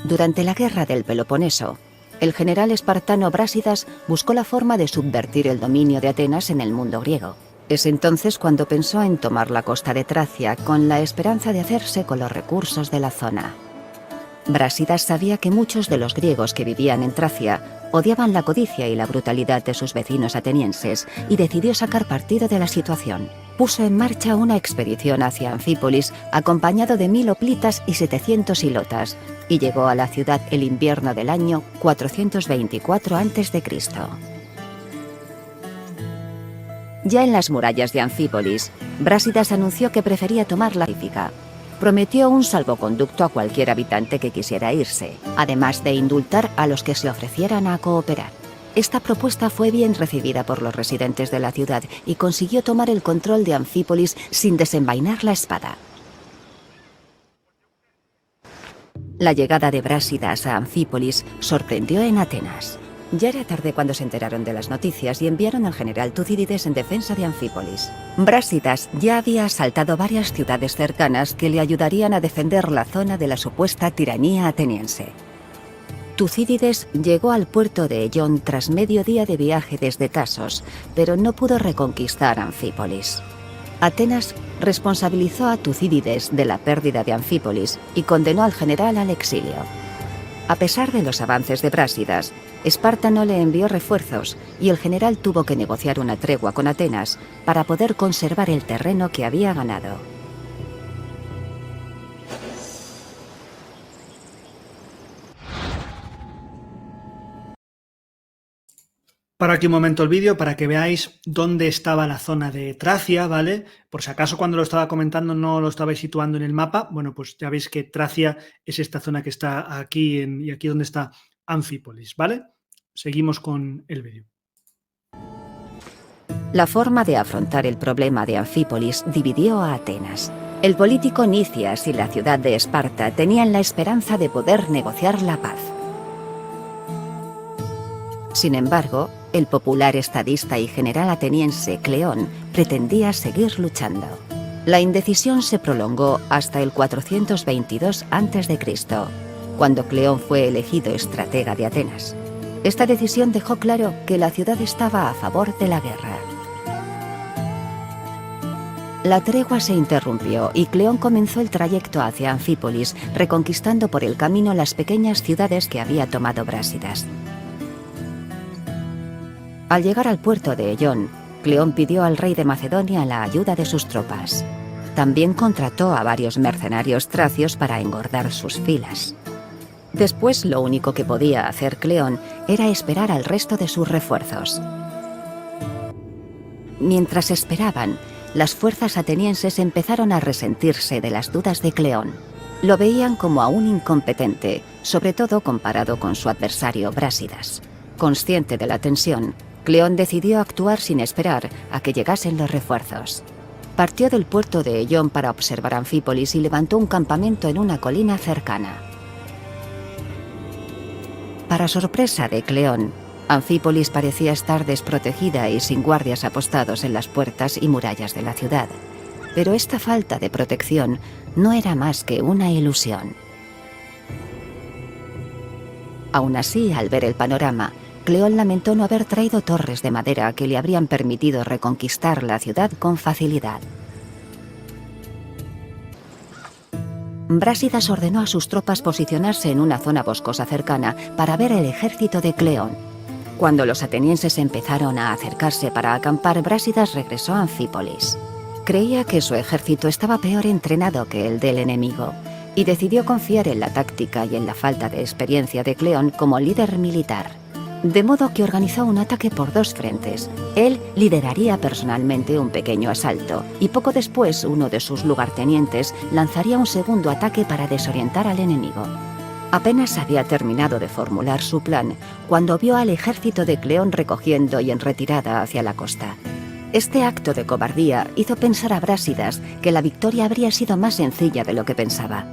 Durante la guerra del Peloponeso, el general espartano Brásidas buscó la forma de subvertir el dominio de Atenas en el mundo griego. Es entonces cuando pensó en tomar la costa de Tracia con la esperanza de hacerse con los recursos de la zona. Brásidas sabía que muchos de los griegos que vivían en Tracia odiaban la codicia y la brutalidad de sus vecinos atenienses y decidió sacar partido de la situación. Puso en marcha una expedición hacia Anfípolis acompañado de 1000 hoplitas y 700 hilotas y llegó a la ciudad el invierno del año 424 a.C. Ya en las murallas de Anfípolis, Brásidas anunció que prefería tomar la pacífica. Prometió un salvoconducto a cualquier habitante que quisiera irse, además de indultar a los que se ofrecieran a cooperar. Esta propuesta fue bien recibida por los residentes de la ciudad y consiguió tomar el control de Anfípolis sin desenvainar la espada. La llegada de Brásidas a Anfípolis sorprendió en Atenas. Ya era tarde cuando se enteraron de las noticias y enviaron al general Tucídides en defensa de Anfípolis. Brásidas ya había asaltado varias ciudades cercanas que le ayudarían a defender la zona de la supuesta tiranía ateniense. Tucídides llegó al puerto de Ellón tras medio día de viaje desde Tasos, pero no pudo reconquistar Anfípolis. Atenas responsabilizó a Tucídides de la pérdida de Anfípolis y condenó al general al exilio. A pesar de los avances de Brásidas, Esparta no le envió refuerzos y el general tuvo que negociar una tregua con Atenas para poder conservar el terreno que había ganado. Paro aquí un momento el vídeo para que veáis dónde estaba la zona de Tracia, ¿vale? Por si acaso cuando lo estaba comentando no lo estabais situando en el mapa, bueno, pues ya veis que Tracia es esta zona que está aquí y aquí donde está Anfípolis, ¿vale? Seguimos con el vídeo. La forma de afrontar el problema de Anfípolis dividió a Atenas. El político Nicias y la ciudad de Esparta tenían la esperanza de poder negociar la paz. Sin embargo, el popular estadista y general ateniense Cleón pretendía seguir luchando. La indecisión se prolongó hasta el 422 a.C., cuando Cleón fue elegido estratega de Atenas. Esta decisión dejó claro que la ciudad estaba a favor de la guerra. La tregua se interrumpió y Cleón comenzó el trayecto hacia Anfípolis, reconquistando por el camino las pequeñas ciudades que había tomado Brásidas. Al llegar al puerto de Ellón, Cleón pidió al rey de Macedonia la ayuda de sus tropas. También contrató a varios mercenarios tracios para engordar sus filas. Después, lo único que podía hacer Cleón era esperar al resto de sus refuerzos. Mientras esperaban, las fuerzas atenienses empezaron a resentirse de las dudas de Cleón. Lo veían como a un incompetente, sobre todo comparado con su adversario Brásidas. Consciente de la tensión, Cleón decidió actuar sin esperar a que llegasen los refuerzos. Partió del puerto de Ellón para observar Anfípolis y levantó un campamento en una colina cercana. Para sorpresa de Cleón, Anfípolis parecía estar desprotegida y sin guardias apostados en las puertas y murallas de la ciudad. Pero esta falta de protección no era más que una ilusión. Aún así, al ver el panorama, Cleón lamentó no haber traído torres de madera que le habrían permitido reconquistar la ciudad con facilidad. Brásidas ordenó a sus tropas posicionarse en una zona boscosa cercana para ver el ejército de Cleón. Cuando los atenienses empezaron a acercarse para acampar, Brásidas regresó a Anfípolis. Creía que su ejército estaba peor entrenado que el del enemigo y decidió confiar en la táctica y en la falta de experiencia de Cleón como líder militar. De modo que organizó un ataque por dos frentes. Él lideraría personalmente un pequeño asalto y poco después uno de sus lugartenientes lanzaría un segundo ataque para desorientar al enemigo. Apenas había terminado de formular su plan cuando vio al ejército de Cleón recogiendo y en retirada hacia la costa. Este acto de cobardía hizo pensar a Brásidas que la victoria habría sido más sencilla de lo que pensaba.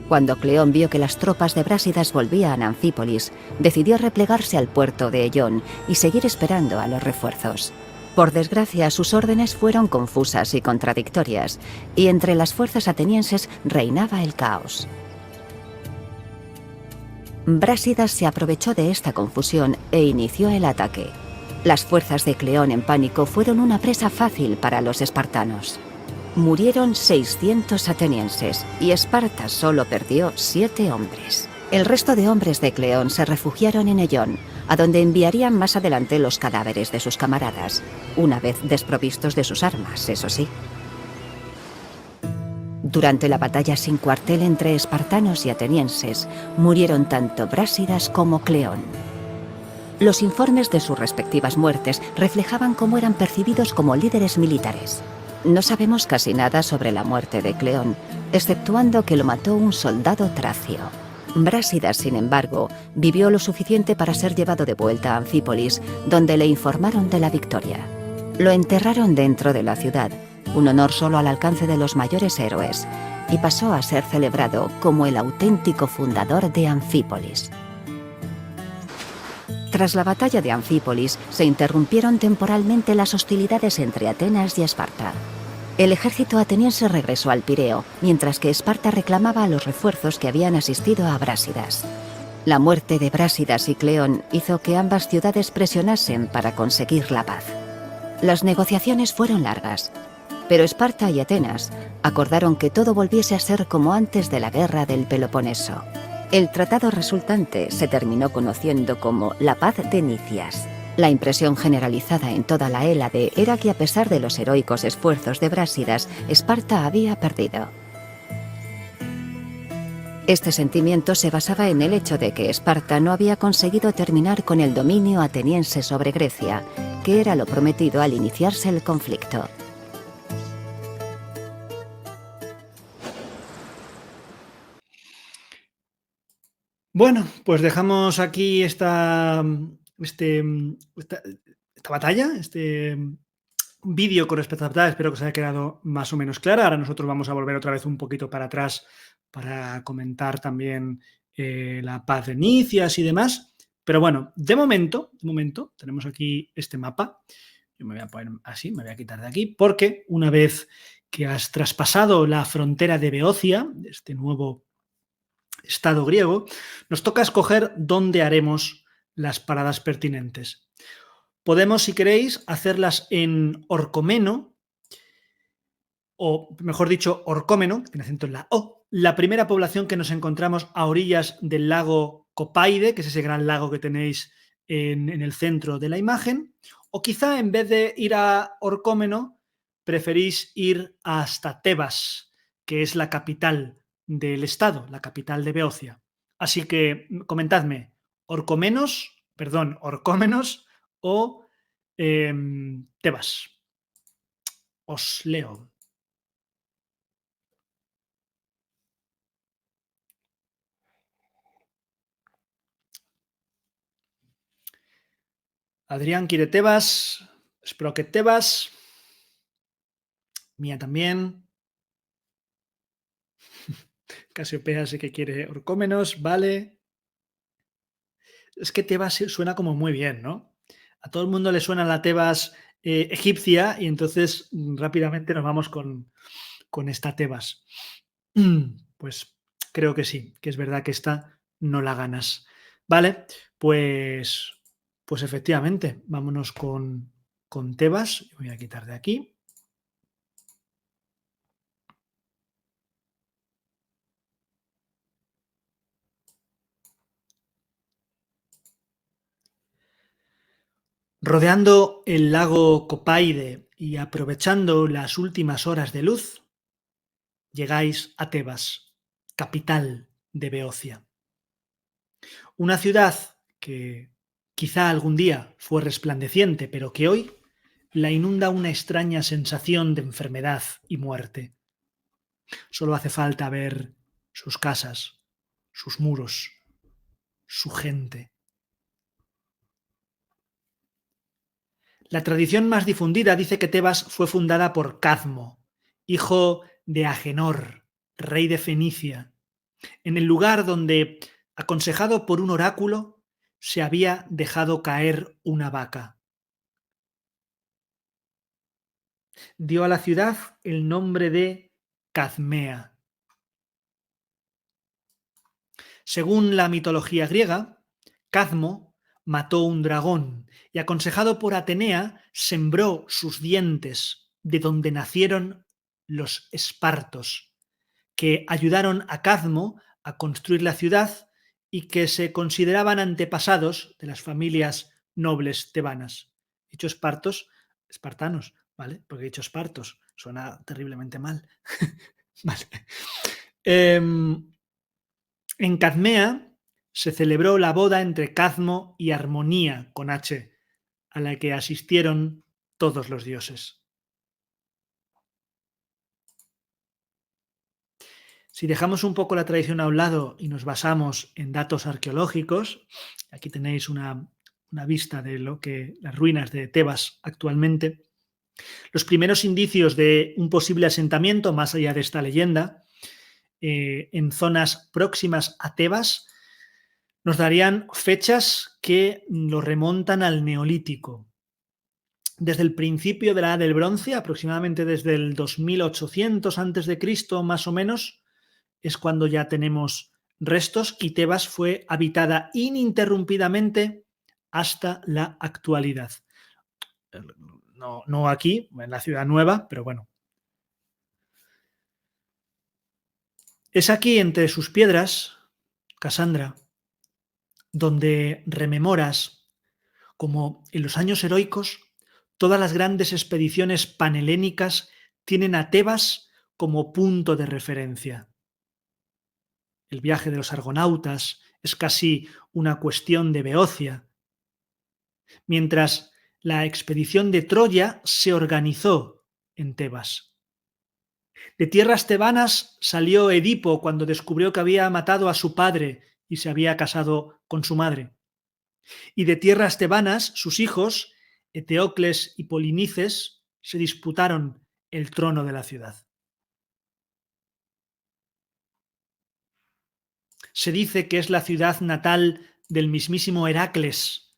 Cuando Cleón vio que las tropas de Brásidas volvían a Anfípolis, decidió replegarse al puerto de Ellón y seguir esperando a los refuerzos. Por desgracia, sus órdenes fueron confusas y contradictorias, y entre las fuerzas atenienses reinaba el caos. Brásidas se aprovechó de esta confusión e inició el ataque. Las fuerzas de Cleón en pánico fueron una presa fácil para los espartanos. Murieron 600 atenienses y Esparta solo perdió 7 hombres. El resto de hombres de Cleón se refugiaron en Ellón, a donde enviarían más adelante los cadáveres de sus camaradas, una vez desprovistos de sus armas, eso sí. Durante la batalla sin cuartel entre espartanos y atenienses, murieron tanto Brásidas como Cleón. Los informes de sus respectivas muertes reflejaban cómo eran percibidos como líderes militares. No sabemos casi nada sobre la muerte de Cleón, exceptuando que lo mató un soldado tracio. Brásidas, sin embargo, vivió lo suficiente para ser llevado de vuelta a Anfípolis, donde le informaron de la victoria. Lo enterraron dentro de la ciudad, un honor solo al alcance de los mayores héroes, y pasó a ser celebrado como el auténtico fundador de Anfípolis. Tras la batalla de Anfípolis, se interrumpieron temporalmente las hostilidades entre Atenas y Esparta. El ejército ateniense regresó al Pireo, mientras que Esparta reclamaba a los refuerzos que habían asistido a Brásidas. La muerte de Brásidas y Cleón hizo que ambas ciudades presionasen para conseguir la paz. Las negociaciones fueron largas. Pero Esparta y Atenas acordaron que todo volviese a ser como antes de la guerra del Peloponeso. El tratado resultante se terminó conociendo como la Paz de Nicias. La impresión generalizada en toda la Hélade era que, a pesar de los heroicos esfuerzos de Brásidas, Esparta había perdido. Este sentimiento se basaba en el hecho de que Esparta no había conseguido terminar con el dominio ateniense sobre Grecia, que era lo prometido al iniciarse el conflicto. Bueno, pues dejamos aquí esta batalla, este vídeo con respecto a la batalla. Espero que os haya quedado más o menos clara. Ahora nosotros vamos a volver otra vez un poquito para atrás para comentar también la paz de Nicias y demás. Pero bueno, de momento, tenemos aquí este mapa. Yo me voy a poner así, me voy a quitar de aquí, porque una vez que has traspasado la frontera de Beocia, este nuevo estado griego, nos toca escoger dónde haremos las paradas pertinentes. Podemos, si queréis, hacerlas en Orcomeno, o mejor dicho, Orcómeno, que tiene acento en la O, la primera población que nos encontramos a orillas del lago Copaide, que es ese gran lago que tenéis en el centro de la imagen, o quizá en vez de ir a Orcómeno, preferís ir hasta Tebas, que es la capital del estado, la capital de Beocia. Así que comentadme, Orcómenos o Tebas. Os leo. Adrián quiere Tebas, Sprocket Tebas, Mía también. Casiopea sé que quiere Orcómenos, vale. Es que Tebas suena como muy bien, ¿no? A todo el mundo le suena la Tebas egipcia y entonces rápidamente nos vamos con esta Tebas. Pues creo que sí, que es verdad que esta no la ganas. Vale, pues efectivamente, vámonos con Tebas. Voy a quitar de aquí. Rodeando el lago Copaide y aprovechando las últimas horas de luz, llegáis a Tebas, capital de Beocia. Una ciudad que quizá algún día fue resplandeciente, pero que hoy la inunda una extraña sensación de enfermedad y muerte. Solo hace falta ver sus casas, sus muros, su gente. La tradición más difundida dice que Tebas fue fundada por Cadmo, hijo de Agenor, rey de Fenicia, en el lugar donde, aconsejado por un oráculo, se había dejado caer una vaca. Dio a la ciudad el nombre de Cadmea. Según la mitología griega, Cadmo mató un dragón y, aconsejado por Atenea, sembró sus dientes, de donde nacieron los espartos, que ayudaron a Cadmo a construir la ciudad y que se consideraban antepasados de las familias nobles tebanas. He dicho espartanos, ¿vale? Porque he dicho espartos, suena terriblemente mal. Vale. En Cadmea se celebró la boda entre Cadmo y Armonía, con H, a la que asistieron todos los dioses. Si dejamos un poco la tradición a un lado y nos basamos en datos arqueológicos, aquí tenéis una vista de lo que las ruinas de Tebas actualmente, los primeros indicios de un posible asentamiento, más allá de esta leyenda, en zonas próximas a Tebas, nos darían fechas que lo remontan al Neolítico. Desde el principio de la Edad del Bronce, aproximadamente desde el 2800 a.C., más o menos, es cuando ya tenemos restos y Tebas fue habitada ininterrumpidamente hasta la actualidad. No aquí, en la ciudad nueva, pero bueno, Es aquí, entre sus piedras, Casandra, donde rememoras como en los años heroicos todas las grandes expediciones panhelénicas tienen a Tebas como punto de referencia. El viaje de los argonautas es casi una cuestión de Beocia, mientras la expedición de Troya se organizó en Tebas. De tierras tebanas salió Edipo cuando descubrió que había matado a su padre y se había casado con su madre. Y de tierras tebanas, sus hijos, Eteocles y Polinices, se disputaron el trono de la ciudad. Se dice que es la ciudad natal del mismísimo Heracles,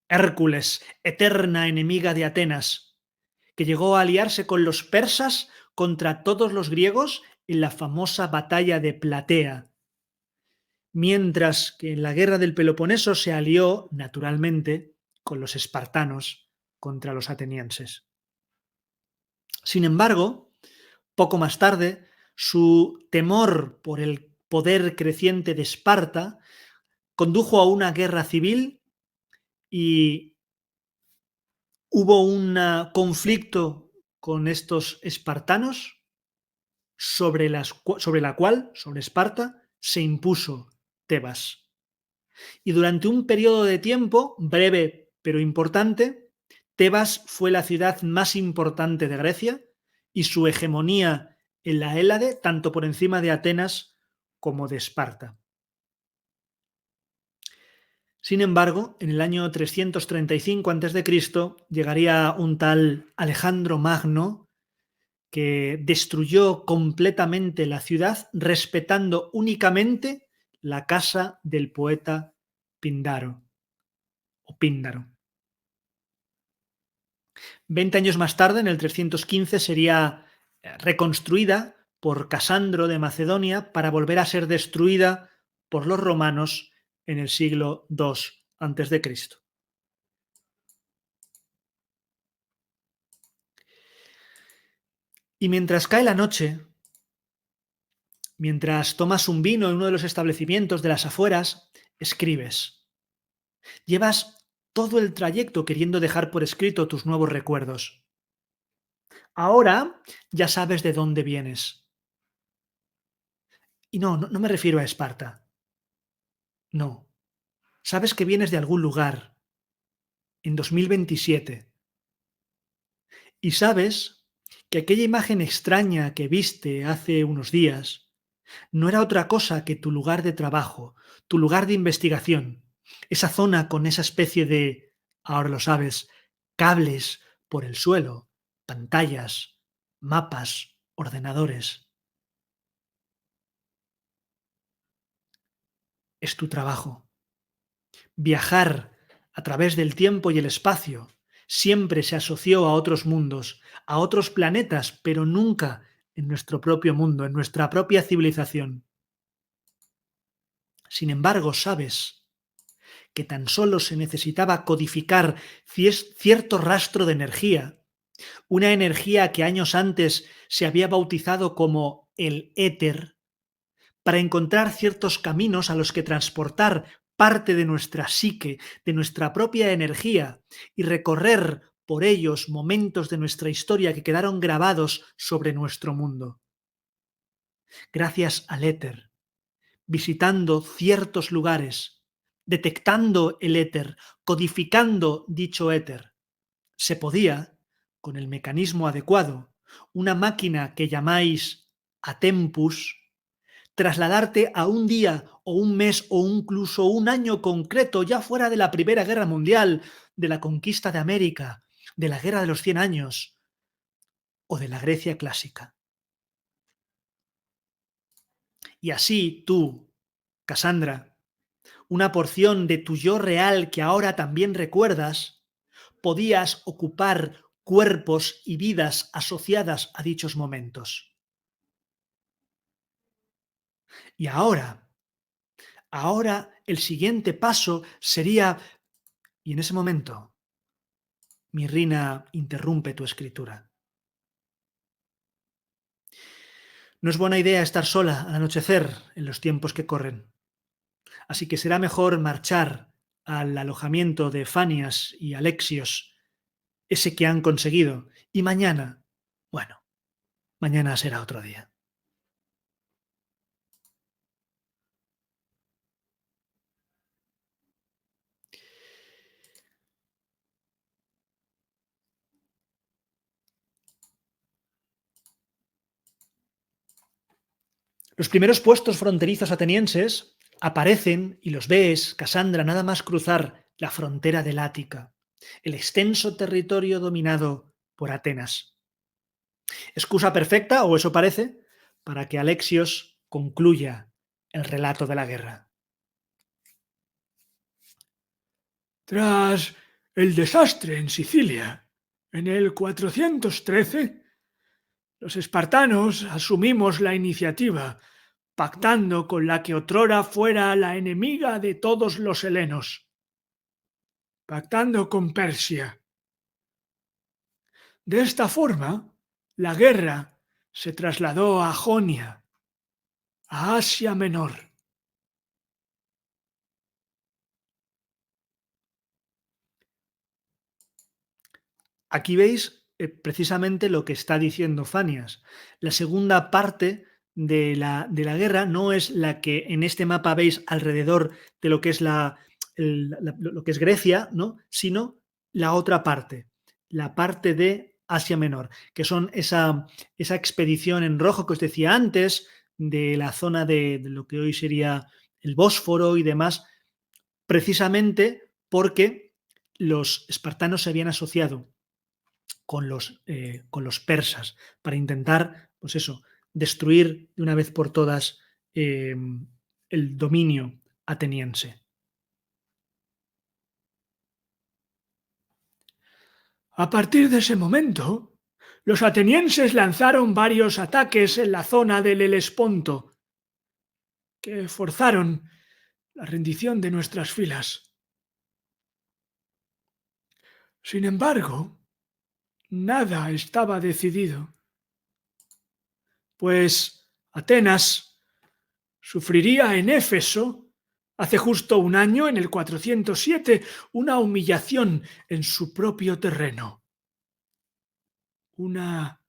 Hércules, eterna enemiga de Atenas, que llegó a aliarse con los persas contra todos los griegos en la famosa batalla de Platea, mientras que en la guerra del Peloponeso se alió, naturalmente, con los espartanos contra los atenienses. Sin embargo, poco más tarde, su temor por el poder creciente de Esparta condujo a una guerra civil y hubo un conflicto con estos espartanos sobre Esparta, se impuso Tebas. Y durante un periodo de tiempo, breve pero importante, Tebas fue la ciudad más importante de Grecia y su hegemonía en la Hélade, tanto por encima de Atenas como de Esparta. Sin embargo, en el año 335 a.C. llegaría un tal Alejandro Magno que destruyó completamente la ciudad, respetando únicamente la casa del poeta Píndaro. 20 años más tarde, en el 315, sería reconstruida por Casandro de Macedonia para volver a ser destruida por los romanos en el siglo II a.C. Y mientras cae la noche, mientras tomas un vino en uno de los establecimientos de las afueras, escribes. Llevas todo el trayecto queriendo dejar por escrito tus nuevos recuerdos. Ahora ya sabes de dónde vienes. Y no me refiero a Esparta. No. Sabes que vienes de algún lugar, en 2027. Y sabes que aquella imagen extraña que viste hace unos días no era otra cosa que tu lugar de trabajo, tu lugar de investigación, esa zona con esa especie de, ahora lo sabes, cables por el suelo, pantallas, mapas, ordenadores. Es tu trabajo. Viajar a través del tiempo y el espacio siempre se asoció a otros mundos, a otros planetas, pero nunca en nuestro propio mundo, en nuestra propia civilización. Sin embargo, sabes que tan solo se necesitaba codificar cierto rastro de energía, una energía que años antes se había bautizado como el éter, para encontrar ciertos caminos a los que transportar parte de nuestra psique, de nuestra propia energía, y recorrer por ellos momentos de nuestra historia que quedaron grabados sobre nuestro mundo. Gracias al éter, visitando ciertos lugares, detectando el éter, codificando dicho éter, se podía, con el mecanismo adecuado, una máquina que llamáis Atempus, trasladarte a un día o un mes o incluso un año concreto, ya fuera de la Primera Guerra Mundial, de la conquista de América, de la Guerra de los 100 años o de la Grecia clásica. Y así tú, Casandra, una porción de tu yo real que ahora también recuerdas, podías ocupar cuerpos y vidas asociadas a dichos momentos. Y ahora el siguiente paso sería... Y en ese momento, Mirrina interrumpe tu escritura. No es buena idea estar sola al anochecer en los tiempos que corren. Así que será mejor marchar al alojamiento de Fanias y Alexios, ese que han conseguido, y mañana, bueno, mañana será otro día. Los primeros puestos fronterizos atenienses aparecen y los ves, Casandra, nada más cruzar la frontera del Ática, el extenso territorio dominado por Atenas. Excusa perfecta, o eso parece, para que Alexios concluya el relato de la guerra. Tras el desastre en Sicilia, en el 413, los espartanos asumimos la iniciativa, pactando con la que otrora fuera la enemiga de todos los helenos, pactando con Persia. De esta forma, la guerra se trasladó a Jonia, a Asia Menor. Aquí veis precisamente lo que está diciendo Fanias. La segunda parte de la guerra no es la que en este mapa veis alrededor de lo que es, lo que es Grecia, ¿no? Sino la otra parte, la parte de Asia Menor, que son esa expedición en rojo que os decía antes, de la zona de lo que hoy sería el Bósforo y demás, precisamente porque los espartanos se habían asociado con los persas para intentar, pues eso, destruir de una vez por todas el dominio ateniense. A partir de ese momento, los atenienses lanzaron varios ataques en la zona del Helesponto, que forzaron la rendición de nuestras filas. Sin embargo, nada estaba decidido, pues Atenas sufriría en Éfeso, hace justo un año, en el 407, una humillación en su propio terreno. Una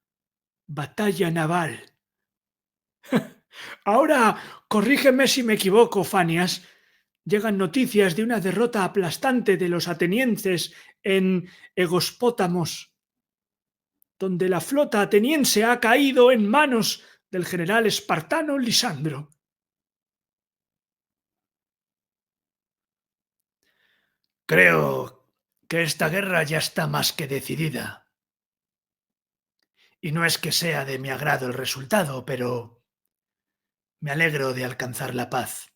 batalla naval. Ahora, corrígeme si me equivoco, Fanias. Llegan noticias de una derrota aplastante de los atenienses en Egospótamos, donde la flota ateniense ha caído en manos del general espartano Lisandro. Creo que esta guerra ya está más que decidida. Y no es que sea de mi agrado el resultado, pero me alegro de alcanzar la paz.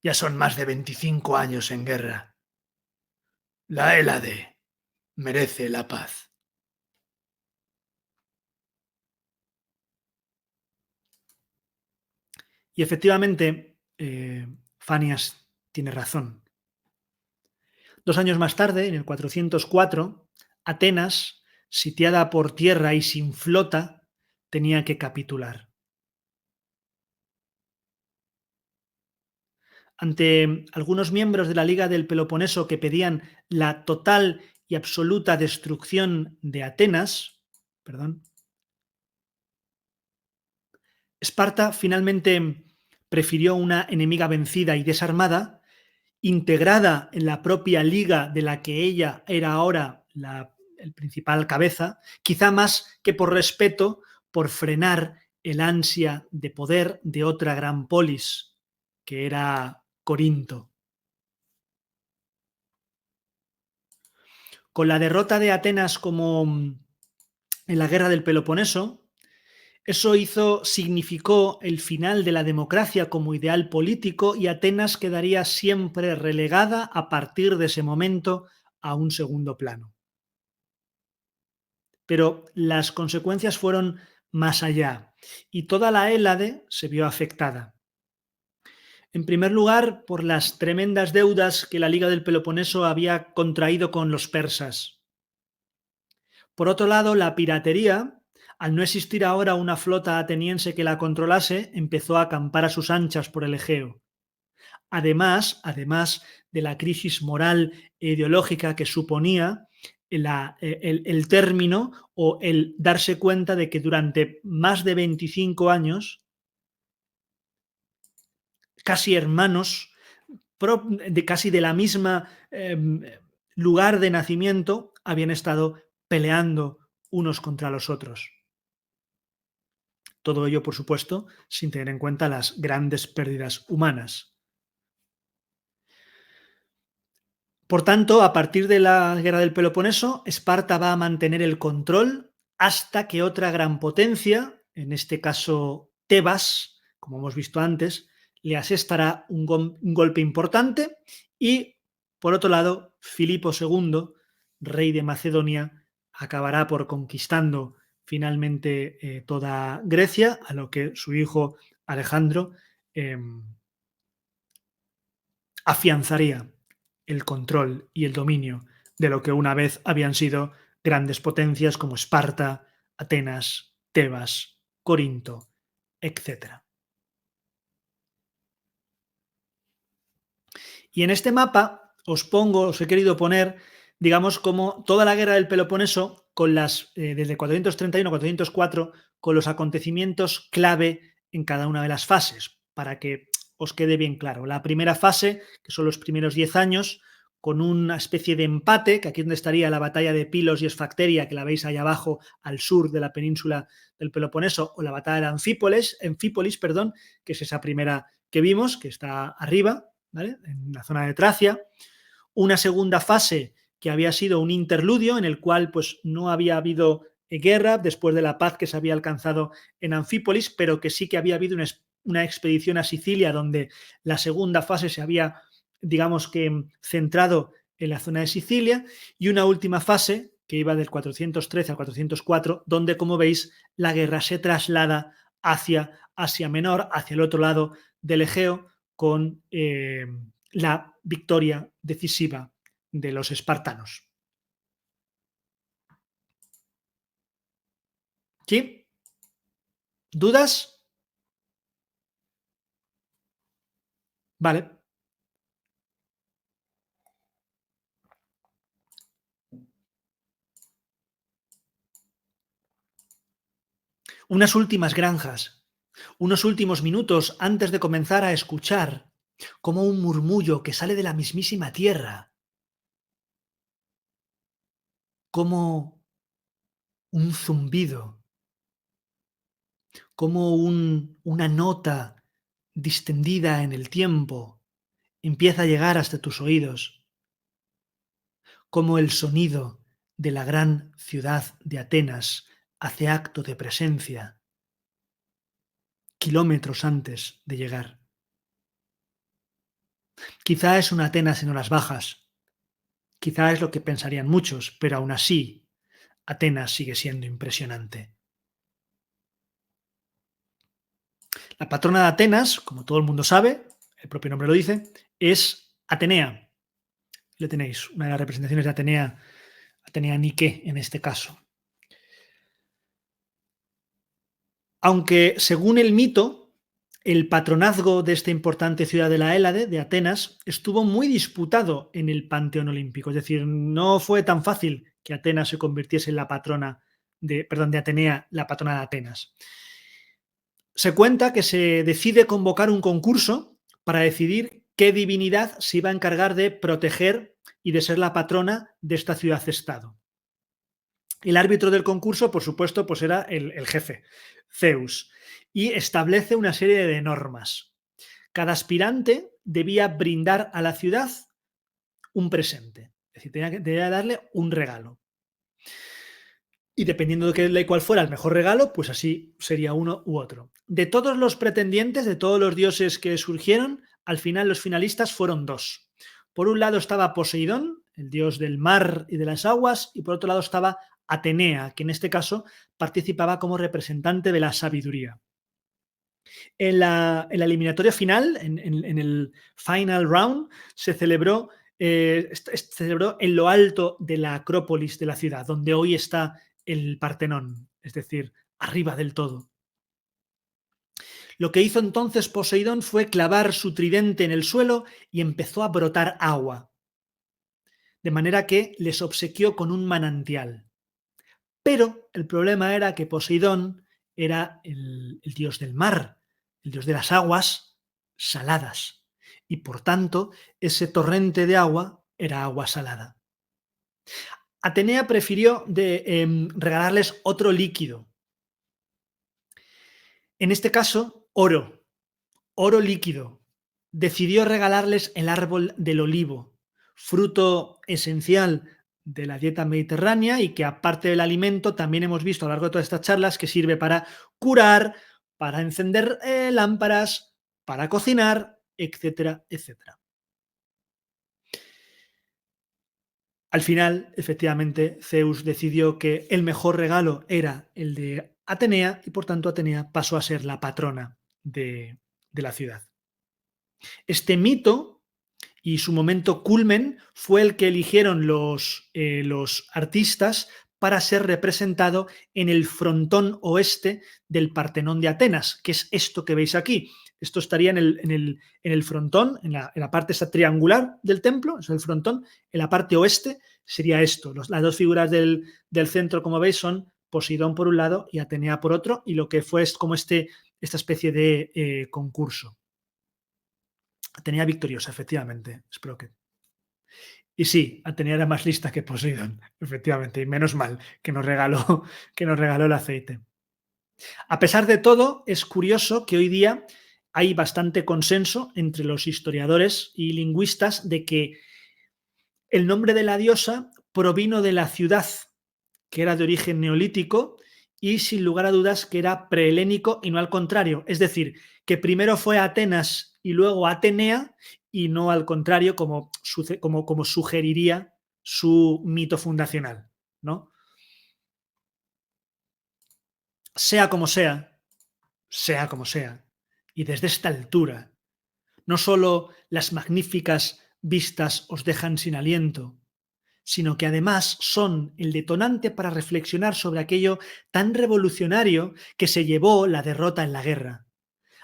Ya son más de 25 años en guerra. La Hélade merece la paz. Y efectivamente, Fanias tiene razón. 2 años más tarde, en el 404, Atenas, sitiada por tierra y sin flota, tenía que capitular. Ante algunos miembros de la Liga del Peloponeso que pedían la total y absoluta destrucción de Atenas, Esparta finalmente prefirió una enemiga vencida y desarmada, integrada en la propia liga de la que ella era ahora el principal cabeza, quizá más que por respeto, por frenar el ansia de poder de otra gran polis, que era Corinto. Con la derrota de Atenas como en la guerra del Peloponeso, eso significó el final de la democracia como ideal político y Atenas quedaría siempre relegada a partir de ese momento a un segundo plano. Pero las consecuencias fueron más allá y toda la Hélade se vio afectada. En primer lugar, por las tremendas deudas que la Liga del Peloponeso había contraído con los persas. Por otro lado, la piratería Al no existir ahora una flota ateniense que la controlase, empezó a acampar a sus anchas por el Egeo. Además de la crisis moral e ideológica que suponía el término o el darse cuenta de que durante más de 25 años, casi hermanos, casi de la misma lugar de nacimiento, habían estado peleando unos contra los otros. Todo ello, por supuesto, sin tener en cuenta las grandes pérdidas humanas. Por tanto, a partir de la guerra del Peloponeso, Esparta va a mantener el control hasta que otra gran potencia, en este caso Tebas, como hemos visto antes, le asestará un golpe importante y, por otro lado, Filipo II, rey de Macedonia, acabará por conquistando finalmente toda Grecia, a lo que su hijo Alejandro afianzaría el control y el dominio de lo que una vez habían sido grandes potencias como Esparta, Atenas, Tebas, Corinto, etc. Y en este mapa os he querido poner, digamos, como toda la guerra del Peloponeso, con desde 431 a 404, con los acontecimientos clave en cada una de las fases, para que os quede bien claro. La primera fase, que son los primeros 10 años, con una especie de empate, que aquí es donde estaría la batalla de Pilos y Esfacteria, que la veis ahí abajo al sur de la península del Peloponeso, o la batalla de Anfípolis, que es esa primera que vimos, que está arriba, ¿vale?, en la zona de Tracia. Una segunda fase que había sido un interludio en el cual pues, no había habido guerra después de la paz que se había alcanzado en Anfípolis, pero que sí que había habido una expedición a Sicilia donde la segunda fase se había, digamos que, centrado en la zona de Sicilia, y una última fase que iba del 413 al 404, donde, como veis, la guerra se traslada hacia Asia Menor, hacia el otro lado del Egeo, con la victoria decisiva de los espartanos. ¿Sí? ¿Dudas? Vale. Unas últimas granjas, unos últimos minutos antes de comenzar a escuchar como un murmullo que sale de la mismísima tierra, como un zumbido, como una nota distendida en el tiempo empieza a llegar hasta tus oídos, como el sonido de la gran ciudad de Atenas hace acto de presencia kilómetros antes de llegar. Quizá es una Atenas en horas bajas, quizá es lo que pensarían muchos, pero aún así, Atenas sigue siendo impresionante. La patrona de Atenas, como todo el mundo sabe, el propio nombre lo dice, es Atenea. Le tenéis, una de las representaciones de Atenea Nike en este caso. Aunque, según el mito, el patronazgo de esta importante ciudad de la Hélade, de Atenas, estuvo muy disputado en el panteón olímpico. Es decir, no fue tan fácil que Atenas se convirtiese en la patrona de Atenea, la patrona de Atenas. Se cuenta que se decide convocar un concurso para decidir qué divinidad se iba a encargar de proteger y de ser la patrona de esta ciudad-estado. El árbitro del concurso, por supuesto, pues era el jefe, Zeus, y establece una serie de normas. Cada aspirante debía brindar a la ciudad un presente, es decir, debía darle un regalo. Y dependiendo de cuál fuera el mejor regalo, pues así sería uno u otro. De todos los pretendientes, de todos los dioses que surgieron, al final los finalistas fueron dos. Por un lado estaba Poseidón, el dios del mar y de las aguas, y por otro lado estaba Atenea, que en este caso participaba como representante de la sabiduría. En la eliminatoria final, en el final round, se celebró en lo alto de la Acrópolis de la ciudad, donde hoy está el Partenón, es decir, arriba del todo. Lo que hizo entonces Poseidón fue clavar su tridente en el suelo y empezó a brotar agua, de manera que les obsequió con un manantial. Pero el problema era que Poseidón era el dios del mar, el dios de las aguas saladas, y por tanto ese torrente de agua era agua salada. Atenea prefirió regalarles otro líquido. En este caso, oro líquido. Decidió regalarles el árbol del olivo, fruto esencial de la dieta mediterránea y que, aparte del alimento, también hemos visto a lo largo de todas estas charlas que sirve para curar, para encender lámparas, para cocinar, etcétera, etcétera. Al final, efectivamente, Zeus decidió que el mejor regalo era el de Atenea y, por tanto, Atenea pasó a ser la patrona de la ciudad. Este mito y su momento culmen fue el que eligieron los artistas para ser representado en el frontón oeste del Partenón de Atenas, que es esto que veis aquí. Esto estaría en el frontón, en la parte esa triangular del templo, es el frontón. En la parte oeste sería esto. Las dos figuras del centro, como veis, son Poseidón por un lado y Atenea por otro, y lo que fue es como esta especie de concurso. Atenea victoriosa, efectivamente, Sprocket. Y sí, Atenea era más lista que Poseidón, efectivamente, y menos mal que nos regaló el aceite. A pesar de todo, es curioso que hoy día hay bastante consenso entre los historiadores y lingüistas de que el nombre de la diosa provino de la ciudad, que era de origen neolítico, y sin lugar a dudas que era prehelénico y no al contrario. Es decir, que primero fue Atenas y luego Atenea y no al contrario como sugeriría su mito fundacional, ¿no? Sea como sea, y desde esta altura, no solo las magníficas vistas os dejan sin aliento, sino que además son el detonante para reflexionar sobre aquello tan revolucionario que se llevó la derrota en la guerra,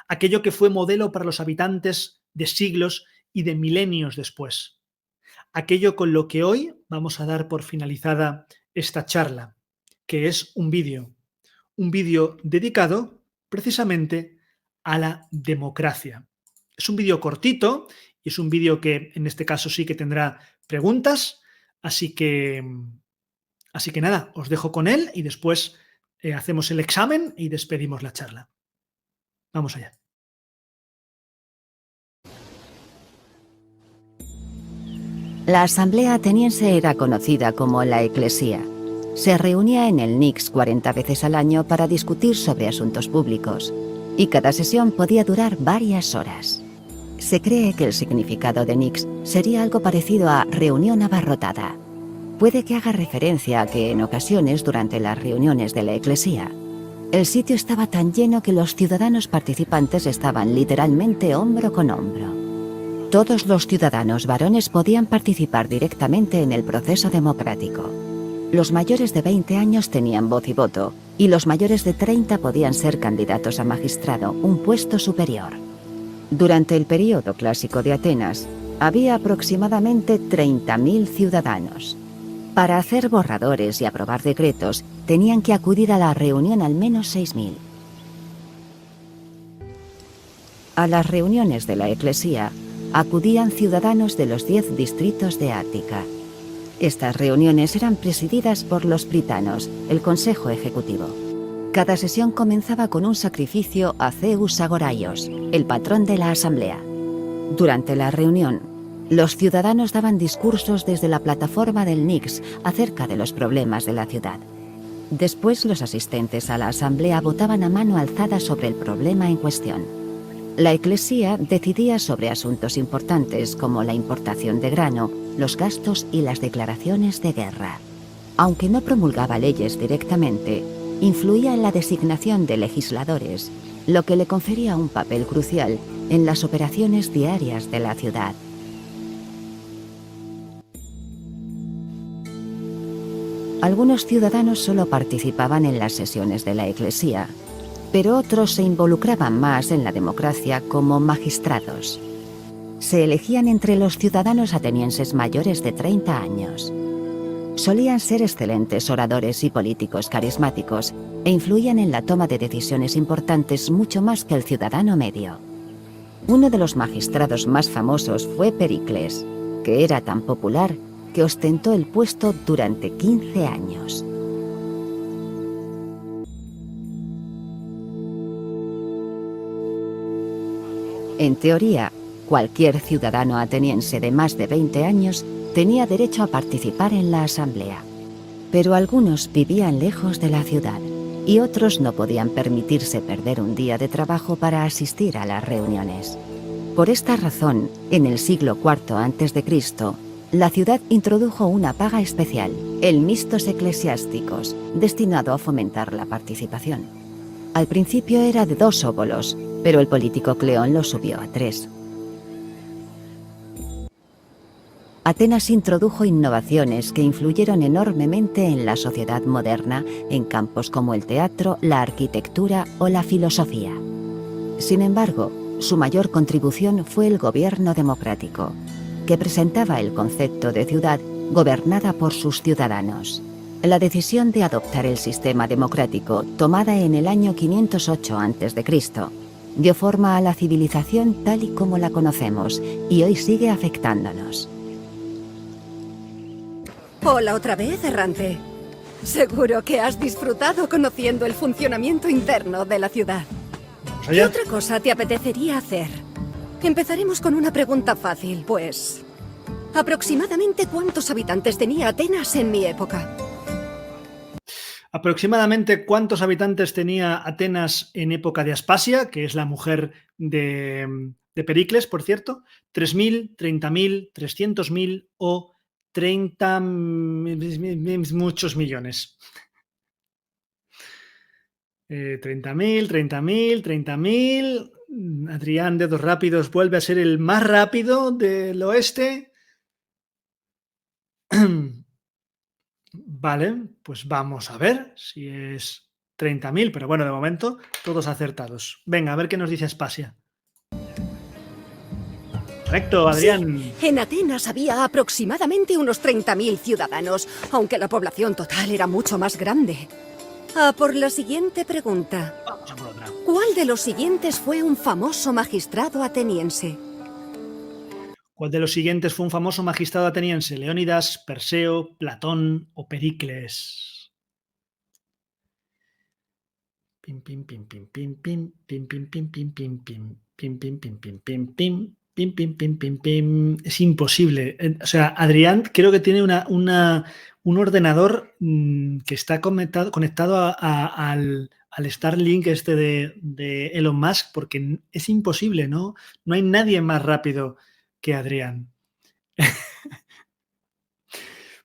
aquello que fue modelo para los habitantes de siglos y de milenios después, aquello con lo que hoy vamos a dar por finalizada esta charla, que es un vídeo dedicado precisamente a la democracia. Es un vídeo cortito y es un vídeo que en este caso sí que tendrá preguntas, así que nada, os dejo con él y después hacemos el examen y despedimos la charla. Vamos allá. La asamblea ateniense era conocida como la Eclesía. Se reunía en el Nix 40 veces al año para discutir sobre asuntos públicos, y cada sesión podía durar varias horas. Se cree que el significado de Nix sería algo parecido a reunión abarrotada. Puede que haga referencia a que en ocasiones durante las reuniones de la Eclesía, el sitio estaba tan lleno que los ciudadanos participantes estaban literalmente hombro con hombro. Todos los ciudadanos varones podían participar directamente en el proceso democrático. Los mayores de 20 años tenían voz y voto, y los mayores de 30 podían ser candidatos a magistrado, un puesto superior. Durante el período clásico de Atenas, había aproximadamente 30.000 ciudadanos. Para hacer borradores y aprobar decretos, tenían que acudir a la reunión al menos 6.000. A las reuniones de la Eclesía, acudían ciudadanos de los 10 distritos de Ática. Estas reuniones eran presididas por los pritanos, el Consejo Ejecutivo. Cada sesión comenzaba con un sacrificio a Zeus Agoraios, el patrón de la asamblea. Durante la reunión, los ciudadanos daban discursos desde la plataforma del Nix acerca de los problemas de la ciudad. Después, los asistentes a la asamblea votaban a mano alzada sobre el problema en cuestión. La Eclesía decidía sobre asuntos importantes como la importación de grano, los gastos y las declaraciones de guerra. Aunque no promulgaba leyes directamente, influía en la designación de legisladores, lo que le confería un papel crucial en las operaciones diarias de la ciudad. Algunos ciudadanos solo participaban en las sesiones de la Iglesia, pero otros se involucraban más en la democracia como magistrados. Se elegían entre los ciudadanos atenienses mayores de 30 años. Solían ser excelentes oradores y políticos carismáticos e influían en la toma de decisiones importantes mucho más que el ciudadano medio. Uno de los magistrados más famosos fue Pericles, que era tan popular que ostentó el puesto durante 15 años. En teoría, cualquier ciudadano ateniense de más de 20 años tenía derecho a participar en la asamblea. Pero algunos vivían lejos de la ciudad y otros no podían permitirse perder un día de trabajo para asistir a las reuniones. Por esta razón, en el siglo IV a.C., la ciudad introdujo una paga especial, el mistos eclesiásticos, destinado a fomentar la participación. Al principio era de 2 óbolos, pero el político Cleón lo subió a 3. Atenas introdujo innovaciones que influyeron enormemente en la sociedad moderna en campos como el teatro, la arquitectura o la filosofía. Sin embargo, su mayor contribución fue el gobierno democrático, que presentaba el concepto de ciudad gobernada por sus ciudadanos. La decisión de adoptar el sistema democrático, tomada en el año 508 a.C., dio forma a la civilización tal y como la conocemos y hoy sigue afectándonos. Hola otra vez, errante. Seguro que has disfrutado conociendo el funcionamiento interno de la ciudad. ¿Qué otra cosa te apetecería hacer? Empezaremos con una pregunta fácil, pues... ¿aproximadamente cuántos habitantes tenía Atenas en mi época? ¿Aproximadamente cuántos habitantes tenía Atenas en época de Aspasia, que es la mujer de Pericles, por cierto? ¿3.000, 30.000, 300.000 o 30 muchos millones? 30.000, 30.000, 30.000... Adrián, dedos rápidos, vuelve a ser el más rápido del oeste. Vale, pues vamos a ver si es 30.000, pero bueno, de momento todos acertados. Venga, a ver qué nos dice Aspasia. Correcto, Adrián. Sí, en Atenas había aproximadamente unos 30.000 ciudadanos, aunque la población total era mucho más grande. A por la siguiente pregunta. Vamos a por otra. ¿Cuál de los siguientes fue un famoso magistrado ateniense? ¿Cuál de los siguientes fue un famoso magistrado ateniense? ¿Leónidas, Perseo, Platón o Pericles? Pim, pim, pim, pim, pim, pim, pim, pim, pim, pim, pim, pim, pim, pim, pim, pim, pim, pim. Pim, pim, pim, pim, pim. Es imposible. O sea, Adrián creo que tiene un ordenador que está conectado al Starlink este de Elon Musk, porque es imposible, ¿no? No hay nadie más rápido que Adrián.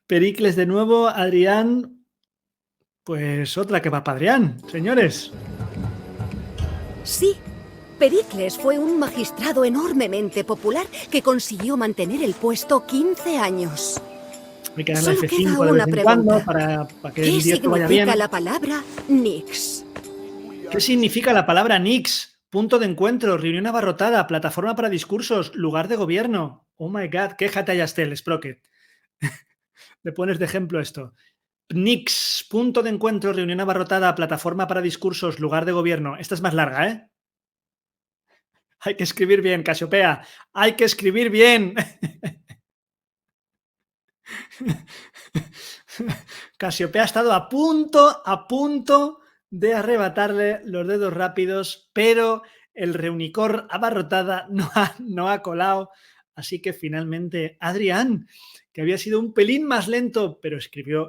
Pericles de nuevo, Adrián. Pues otra que va para Adrián, señores. Sí. Pericles fue un magistrado enormemente popular que consiguió mantener el puesto 15 años. Hay que darle Solo F5 queda de vez una en pregunta. cuando para que el directo vaya bien. ¿Qué significa la palabra Nix? ¿Qué significa la palabra Nix? Punto de encuentro, reunión abarrotada, plataforma para discursos, lugar de gobierno. Oh my God, quéjate a Yastel, Sprocket. Le pones de ejemplo esto. Nix, punto de encuentro, reunión abarrotada, plataforma para discursos, lugar de gobierno. Esta es más larga, ¿eh? Hay que escribir bien, Casiopea. Hay que escribir bien. Casiopea ha estado a punto de arrebatarle los dedos rápidos, pero el reunicor abarrotada no ha colado. Así que finalmente Adrián, que había sido un pelín más lento, pero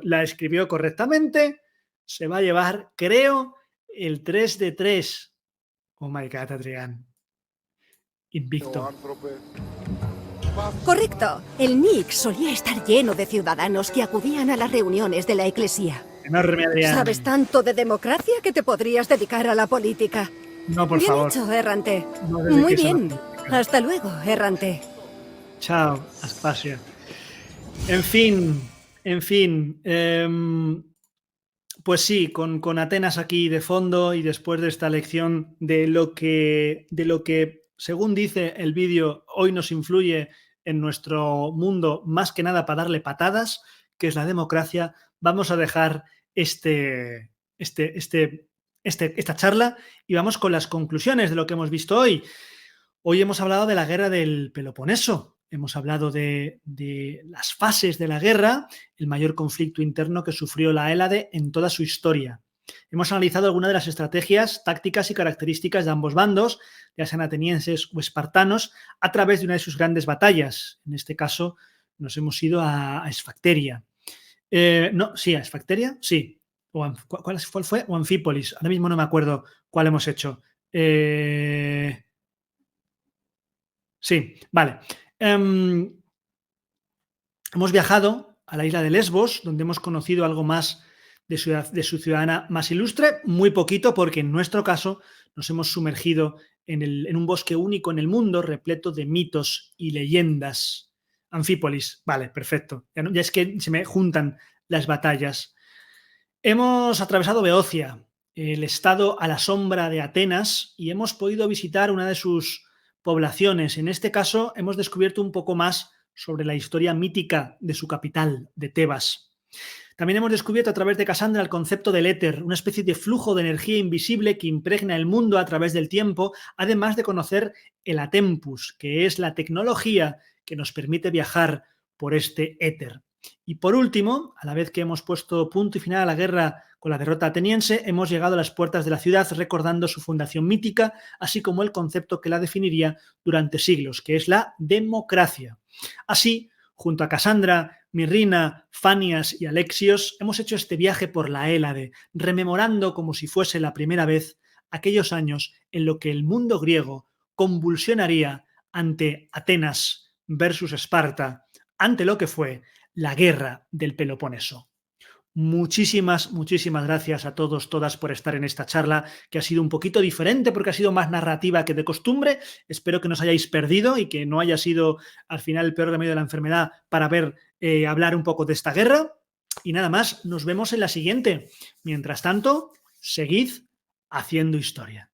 la escribió correctamente, se va a llevar, creo, el 3 de 3. Oh my God, Adrián. Invicto. Correcto. El Nix solía estar lleno de ciudadanos que acudían a las reuniones de la Iglesia. Enorme, Adrián. Sabes tanto de democracia que te podrías dedicar a la política. No, por Bien favor. hecho, errante. No Muy dediques a la bien. política. Hasta luego, errante. Chao, Aspasia. En fin, En fin, pues sí, con Atenas aquí de fondo y después de esta lección de lo que, según dice el vídeo, hoy nos influye en nuestro mundo más que nada para darle patadas, que es la democracia, vamos a dejar esta charla y vamos con las conclusiones de lo que hemos visto hoy. Hoy hemos hablado de la guerra del Peloponeso, hemos hablado de las fases de la guerra, el mayor conflicto interno que sufrió la Hélade en toda su historia. Hemos analizado algunas de las estrategias, tácticas y características de ambos bandos, ya sean atenienses o espartanos, a través de una de sus grandes batallas. En este caso, nos hemos ido a Esfacteria. ¿A Esfacteria? Sí. ¿Cuál fue? O Anfípolis. Ahora mismo no me acuerdo cuál hemos hecho. Sí, vale. Hemos viajado a la isla de Lesbos, donde hemos conocido algo más de su ciudadana más ilustre, muy poquito, porque en nuestro caso nos hemos sumergido en un bosque único en el mundo, repleto de mitos y leyendas. Anfípolis, vale, perfecto. Ya es que se me juntan las batallas. Hemos atravesado Beocia, el estado a la sombra de Atenas, y hemos podido visitar una de sus poblaciones. En este caso, hemos descubierto un poco más sobre la historia mítica de su capital, de Tebas. También hemos descubierto a través de Casandra el concepto del éter, una especie de flujo de energía invisible que impregna el mundo a través del tiempo, además de conocer el atempus, que es la tecnología que nos permite viajar por este éter. Y por último, a la vez que hemos puesto punto y final a la guerra con la derrota ateniense, hemos llegado a las puertas de la ciudad recordando su fundación mítica, así como el concepto que la definiría durante siglos, que es la democracia. Así, junto a Casandra, Mirrina, Fanias y Alexios, hemos hecho este viaje por la Hélade, rememorando como si fuese la primera vez aquellos años en los que el mundo griego convulsionaría ante Atenas versus Esparta, ante lo que fue la guerra del Peloponeso. Muchísimas gracias a todos, todas por estar en esta charla, que ha sido un poquito diferente porque ha sido más narrativa que de costumbre. Espero que no os hayáis perdido y que no haya sido al final el peor remedio de la enfermedad para hablar un poco de esta guerra. Y nada más, nos vemos en la siguiente. Mientras tanto, seguid haciendo historia.